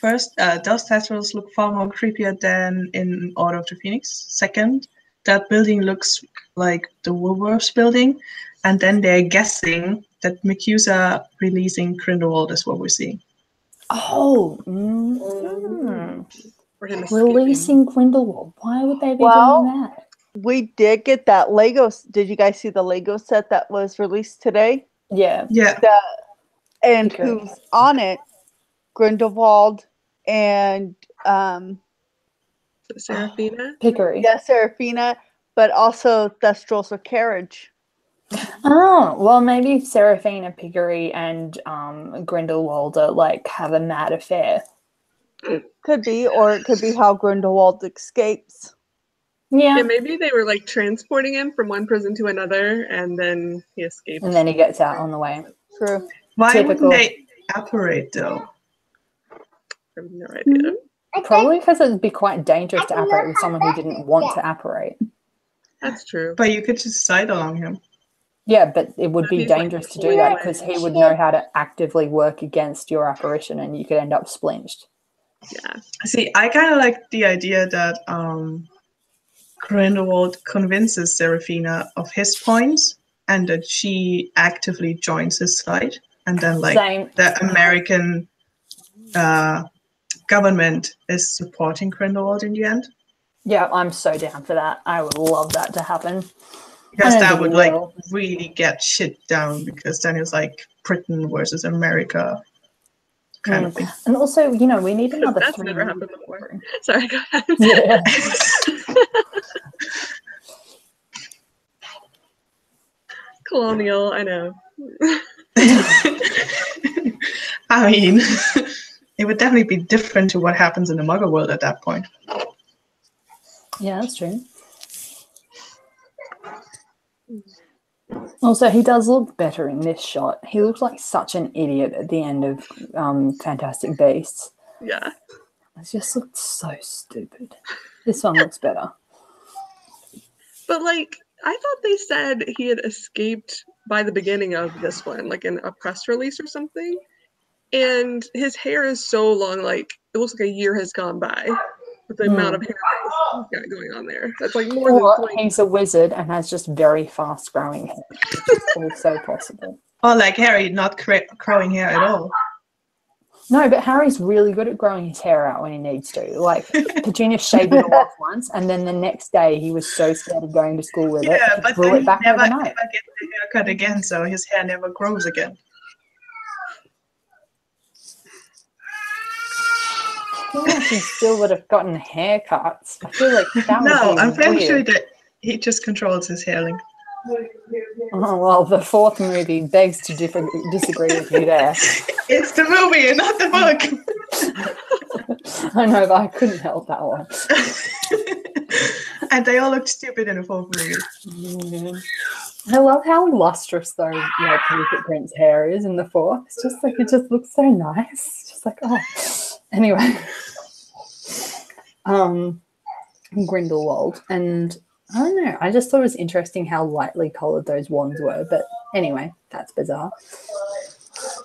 First, those Testrals look far more creepier than in Order of the Phoenix. Second, that building looks like the Woolworths building. And then they're guessing that McHugh's releasing Grindelwald is what we're seeing. Oh. Releasing Grindelwald. Why would they be doing that? We did get that Lego. Did you guys see the Lego set that was released today? Yeah. Yeah. And who's on it? Grindelwald and Seraphina? Pickery. Yeah, Seraphina, but also Thestrals or Carriage. Oh, well, maybe Seraphina, Pickery, and Grindelwald like have a mad affair. Could be, or it could be how Grindelwald escapes. Yeah. Yeah, maybe they were like transporting him from one prison to another, and then he escaped. And then he gets out on the way. True. Why wouldn't they apparate though? I have no idea. Probably because it'd be quite dangerous to apparate with someone who didn't want to apparate. That's true. But you could just side along him. Yeah, but it would be He's, like, dangerous to do that because he would know how to actively work against your apparition and you could end up splinched. Yeah. See, I kind of like the idea that Grindelwald convinces Seraphina of his points and that she actively joins his side. And then, like, the American government is supporting Grindelwald in the end. Yeah, I'm so down for that. I would love that to happen. Because that would, like, really get shit down because then it's like Britain versus America kind of thing. And also, you know, we need another That's 3 never happened before. Sorry, go ahead. Yeah. Colonial, I know. I mean, it would definitely be different to what happens in the Muggle world at that point. Yeah, that's true. Also, he does look better in this shot. He looks like such an idiot at the end of Fantastic Beasts. Yeah. It just looks so stupid. This one looks better. But, like, I thought they said he had escaped by the beginning of this one, like in a press release or something. And his hair is so long, like, it looks like a year has gone by with the amount of hair he's got going on there. That's like more than he's a wizard and has just very fast growing hair. It's also possible. Or like Harry not growing hair at all. No, but Harry's really good at growing his hair out when he needs to. Like, Petunia shaved it off once, and then the next day he was so scared of going to school with it, but grew it back never overnight. gets the haircut again, so his hair never grows again. I feel like he still would have gotten haircuts. I feel like that would No, be I'm fairly sure weird. that he just controls his hair length. Oh, well, the 4th movie begs to disagree with you there. It's the movie and not the book. I know, but I couldn't help that one. And they all look stupid in the 4th movie. I love how lustrous though, like Rupert Grint's hair is in the 4th. It's just like it just looks so nice. It's just like, oh. Anyway, Grindelwald, and I don't know. I just thought it was interesting how lightly coloured those wands were. But anyway, that's bizarre.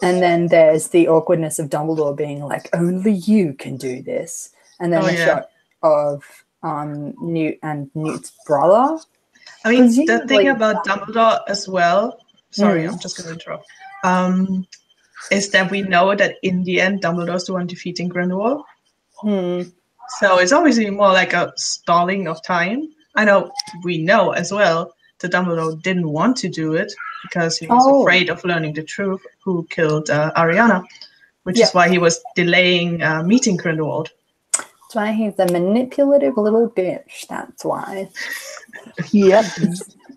And then there's the awkwardness of Dumbledore being like, "Only you can do this." And then shot of Newt and Newt's brother. I mean, the thing about Dumbledore as well. Sorry, I'm just going to interrupt. Is that we know that in the end, Dumbledore's the one defeating Grindelwald. So it's obviously more like a stalling of time. I know we know as well that Dumbledore didn't want to do it because he was afraid of learning the truth who killed Ariana, which is why he was delaying meeting Grindelwald. That's why he's a manipulative little bitch. That's why. Yep.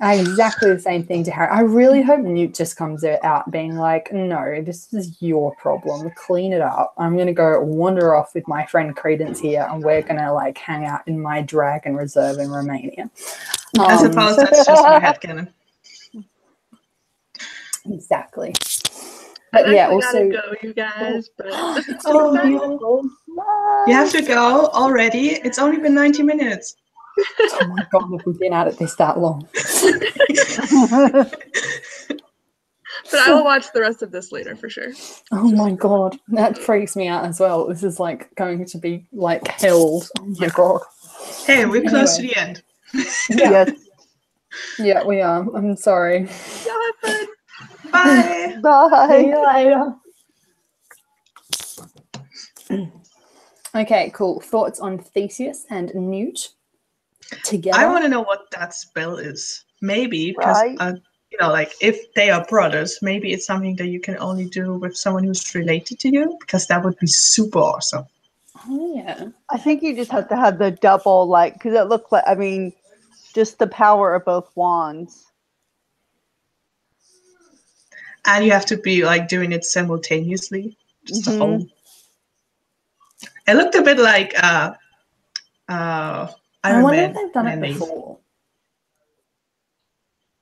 Exactly the same thing to Harry. I really hope Newt just comes out being like, no, this is your problem. Clean it up. I'm going to go wander off with my friend Credence here, and we're going to like hang out in my dragon reserve in Romania. I suppose that's just my headcanon. Exactly. But yeah, also gotta go, you guys. But You have to go already. It's only been 90 minutes. oh my god, have we been at it that long? But I will watch the rest of this later for sure. Oh my god, that freaks me out as well. This is like going to be like held. Oh my god. Hey, we're close to the end. Yes. Yeah, we are. I'm sorry. Y'all have fun. Bye. See Bye. you later. Okay, cool. Thoughts on Theseus and Newt together? I want to know what that spell is. Maybe because Right. you know, like if they are brothers, maybe it's something that you can only do with someone who's related to you, because that would be super awesome. Oh, yeah. I think you just have to have the double, like, because it looked like, I mean, just the power of both wands. And you have to be like doing it simultaneously. Just the whole. It looked a bit like I Iron wonder Man. if they've done it ending. before.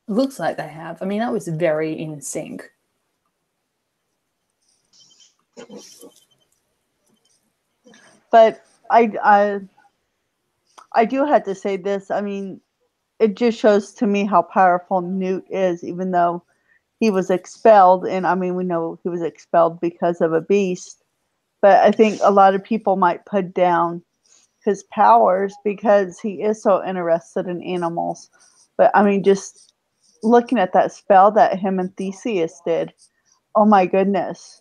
Looks like they have. I mean, that was very in sync. But I do have to say this. I mean, it just shows to me how powerful Newt is, even though he was expelled. And I mean, we know he was expelled because of a beast. But I think a lot of people might put down his powers because he is so interested in animals. But I mean, just looking at that spell that him and Theseus did, oh my goodness.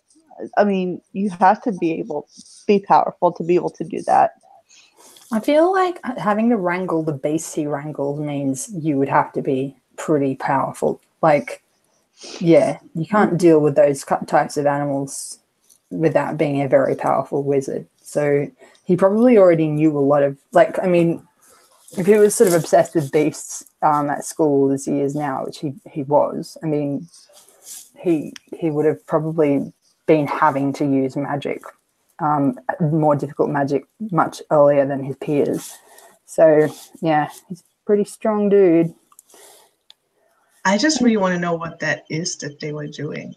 I mean, you have to be powerful to be able to do that. I feel like having to wrangle the beasts he wrangles means you would have to be pretty powerful. Like, yeah, you can't deal with those types of animals without being a very powerful wizard. So he probably already knew a lot of, like, I mean, if he was sort of obsessed with beasts at school as he is now, which he was, I mean, he would have probably been having to use magic, more difficult magic, much earlier than his peers. So, yeah, he's a pretty strong dude. I just really want to know what that is that they were doing.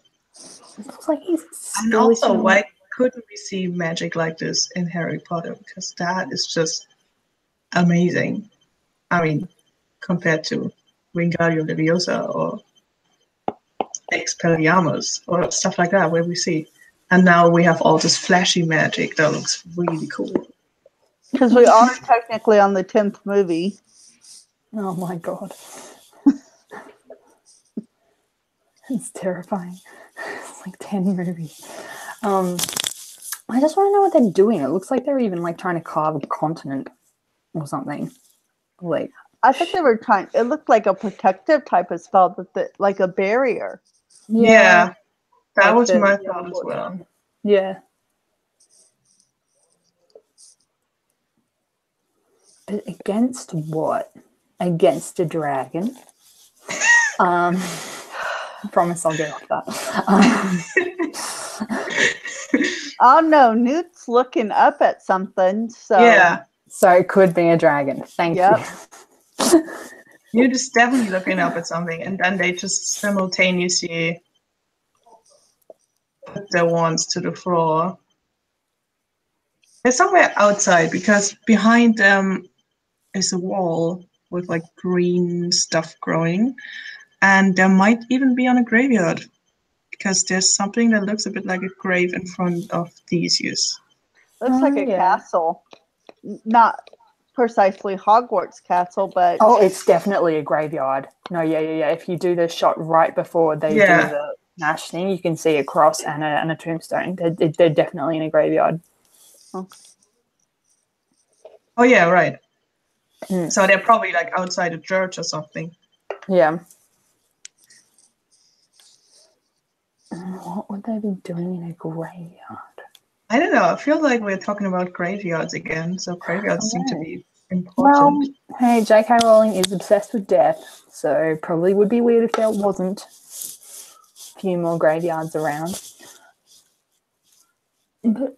It looks like he's And also, why couldn't we see magic like this in Harry Potter? Because that is just amazing. I mean, compared to Wingardium Leviosa or Expelliarmus or stuff like that, where we see. And now we have all this flashy magic that looks really cool. Because we are technically on the 10th movie. Oh my god. It's terrifying. It's like 10 movies. I just want to know what they're doing. It looks like they're even like trying to carve a continent or something. Like, I think they were trying, it looked like a protective type of spell, like a barrier. Yeah, that like was the- my thought as well. Yeah. But against what? Against a dragon. Promise I'll get off that. Oh no, Newt's looking up at something. So Yeah, So it could be a dragon. Thank Yep. you. you're just definitely looking up at something, and then they just simultaneously put their wands to the floor. They're somewhere outside, because behind them is a wall with like green stuff growing, and there might even be on a graveyard, because there's something that looks a bit like a grave in front of Theseus. looks like a yeah. castle. Not precisely Hogwarts castle, but Oh, it's definitely a graveyard. No, yeah. If you do the shot right before they do the Nash thing, you can see a cross and a tombstone. They're definitely in a graveyard. Oh yeah, right. Mm. So they're probably like outside a church or something. Yeah. What would they be doing in a graveyard? I don't know. I feel like we're talking about graveyards again. So graveyards seem to be important. Well, hey, J.K. Rowling is obsessed with death, so probably would be weird if there wasn't a few more graveyards around. But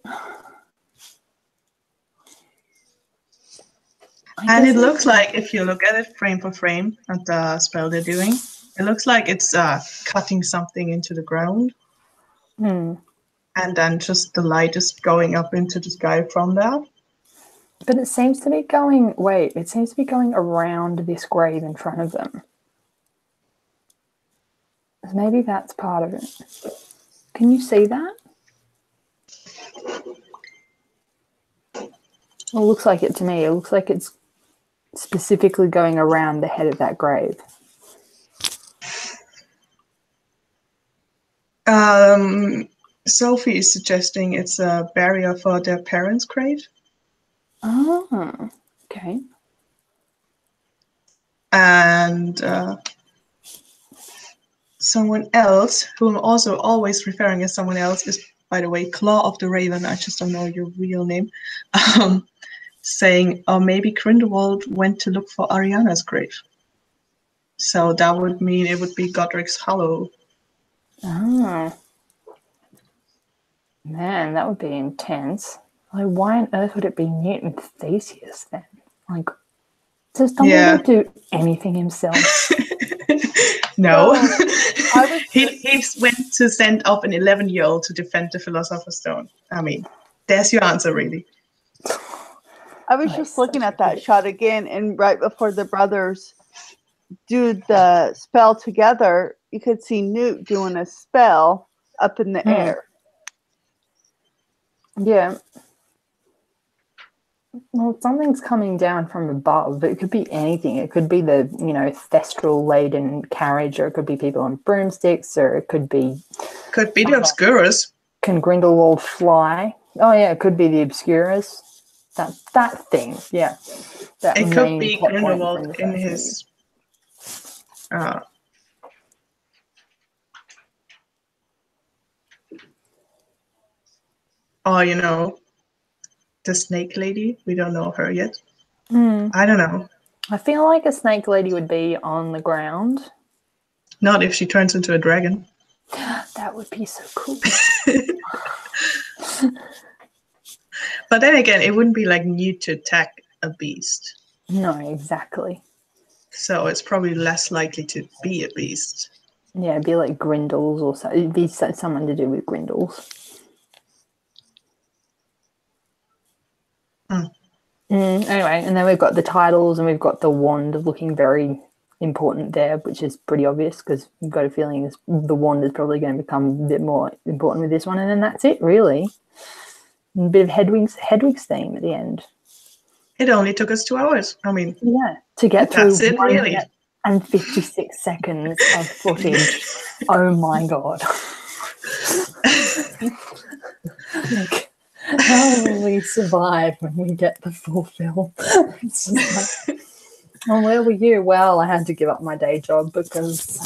And it looks like, if you look at it frame for frame, at the spell they're doing, it looks like it's cutting something into the ground. And then just the light is going up into the sky from that. But it seems to be going, it seems to be going around this grave in front of them. Maybe that's part of it. Can you see that? Well, it looks like it to me. It looks like it's specifically going around the head of that grave. Sophie is suggesting it's a barrier for their parents' grave. Oh, okay. And someone else, who I'm also always referring as someone else, is, by the way, Claw of the Raven. I just don't know your real name. Saying, or maybe Grindelwald went to look for Ariana's grave. So that would mean it would be Godric's Hollow. Oh. Man, that would be intense. Like, why on earth would it be Newton Theseus then? Like, does Dumbledore do anything himself? No. Well, he went to send up an 11-year-old to defend the Philosopher's Stone. I mean, there's your answer, really. I was just looking at that shot again, and right before the brothers do the spell together, you could see Newt doing a spell up in the air. Yeah. Well, something's coming down from above. It could be anything. It could be the, thestral-laden carriage, or it could be people on broomsticks, or it could be... Could be the Obscurus. Can Grindelwald fly? Oh, yeah, it could be the Obscurus. That thing, yeah. That it could be Grindelwald in his... or, the snake lady. We don't know her yet. I don't know. I feel like a snake lady would be on the ground. Not if she turns into a dragon. That would be so cool. But then again, it wouldn't be like Newt to attack a beast. No, exactly. So it's probably less likely to be a beast. Yeah, it'd be like Grindles or so. It'd be someone to do with Grindles. Anyway, and then we've got the titles, and we've got the wand looking very important there, which is pretty obvious because you've got a feeling the wand is probably going to become a bit more important with this one, and then that's it, really. A bit of Hedwig's theme at the end. It only took us 2 hours. I mean, yeah, to get through that's it, really. And 56 seconds of footage. Oh my god! Like, how will we survive when we get the full film? It's just like, oh, where were you? Well, I had to give up my day job because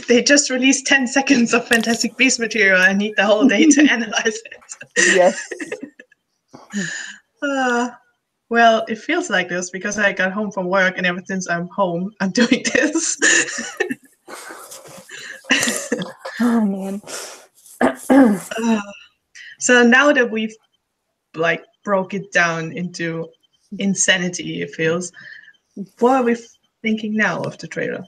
they just released 10 seconds of Fantastic Beasts material. I need the whole day to analyze it. Yes. Well, it feels like this because I got home from work, and ever since I'm home, I'm doing this. oh man. So now that we've broke it down into insanity, it feels, what are we thinking now of the trailer?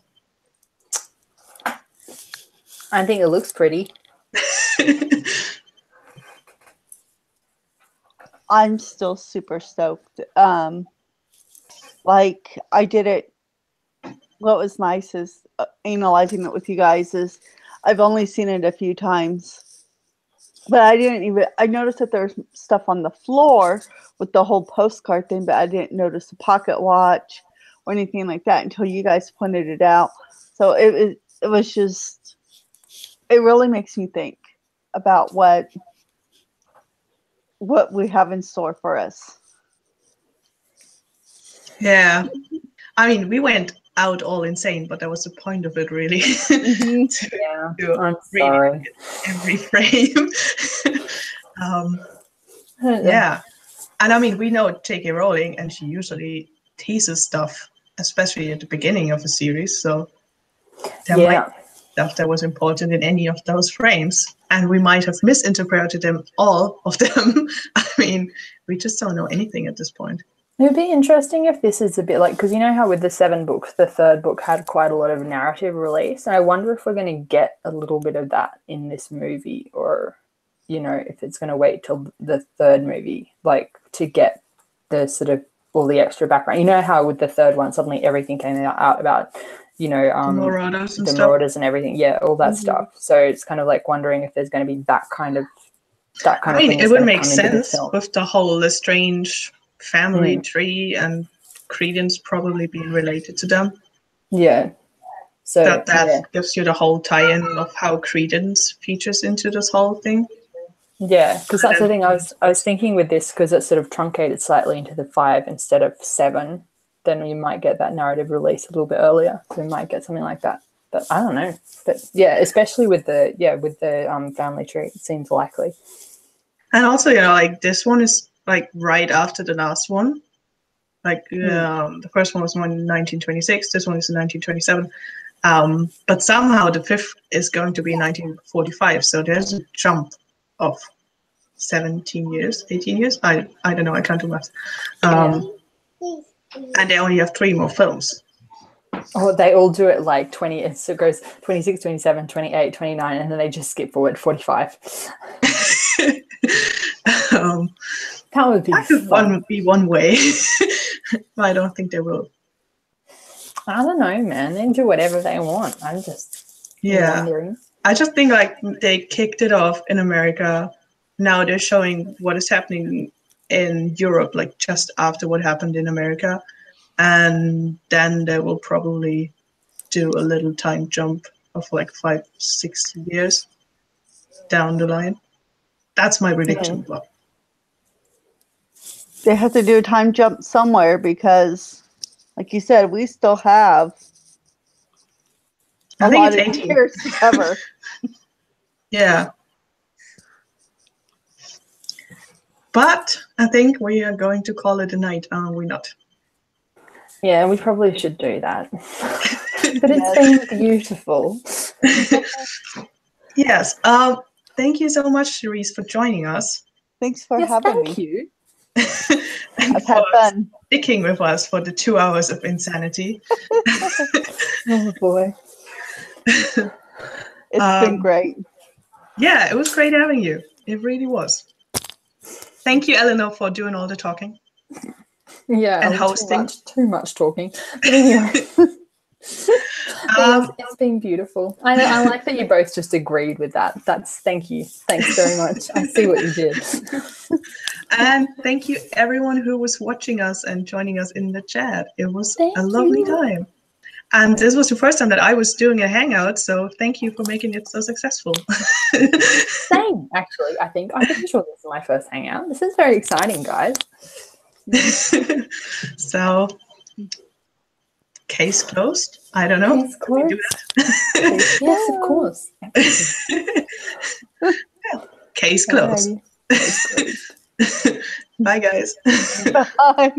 I think it looks pretty. I'm still super stoked. I did it. What was nice is analyzing it with you guys is I've only seen it a few times. But I noticed that there's stuff on the floor with the whole postcard thing, but I didn't notice a pocket watch or anything like that until you guys pointed it out. So it was just, it really makes me think about what we have in store for us. Yeah. I mean, we went out all insane, but that was the point of it, really. I'm sorry. Every frame. Yeah. And I mean, we know J.K. Rowling, and she usually teases stuff, especially at the beginning of a series. So there might be stuff that was important in any of those frames, and we might have misinterpreted them, all of them. I mean, we just don't know anything at this point. It would be interesting if this is a bit like, because you know how with the 7 books, the 3rd book had quite a lot of narrative release, and I wonder if we're going to get a little bit of that in this movie, or, you know, if it's going to wait till the 3rd movie, like, to get the sort of all the extra background. You know how with the 3rd one, suddenly everything came out about, you know, The Marauders and the stuff. Marauders and everything. Yeah, all that stuff. So it's kind of like wondering if there's going to be that kind of I mean, thing it that's would gonna make come into the sense film. with the whole Lestrange family tree and Credence probably being related to them. Yeah. So that gives you the whole tie-in of how Credence features into this whole thing. Yeah, because that's the thing I was thinking with this, because it's sort of truncated slightly into the 5 instead of 7. Then you might get that narrative release a little bit earlier. So we might get something like that. But I don't know. But yeah, especially with the family tree, it seems likely. And also, you know, like this one is like right after the last one. Like the first one was in 1926. This one is in 1927. But somehow the 5th is going to be 1945. So there's a jump of 17 years, 18 years. I don't know. I can't do math. And they only have 3 more films. Oh, they all do it like 20. So it goes 26, 27, 28, 29, and then they just skip forward 45. That would be fun. Would be one way. I don't think they will. I don't know, man. They can do whatever they want. I'm just wondering. I just think like they kicked it off in America. Now they're showing what is happening in Europe, like just after what happened in America. And then they will probably do a little time jump of like 5-6 years down the line. That's my prediction. Yeah. They have to do a time jump somewhere because, like you said, we still have a lot of years to cover. Yeah. But I think we are going to call it a night, are we not? Yeah, we probably should do that. But it's been beautiful. Yes. Thank you so much, Cherise, for joining us. Thanks for having me. Thank you. I've had fun. Sticking with us for the 2 hours of insanity. Oh, boy. It's been great. Yeah, it was great having you. It really was. Thank you, Eleanor, for doing all the talking. Yeah, and hosting. Too much talking. But anyway, it's been beautiful. I like that you both just agreed with that. Thank you. Thanks very much. I see what you did. And thank you, everyone who was watching us and joining us in the chat. It was a lovely time. And this was the first time that I was doing a hangout, so thank you for making it so successful. Same, actually. I'm pretty sure this is my first hangout. This is very exciting, guys. So, case closed? I don't know. Case closed? Yes, of course. Case closed. Case closed. Bye, guys. Bye.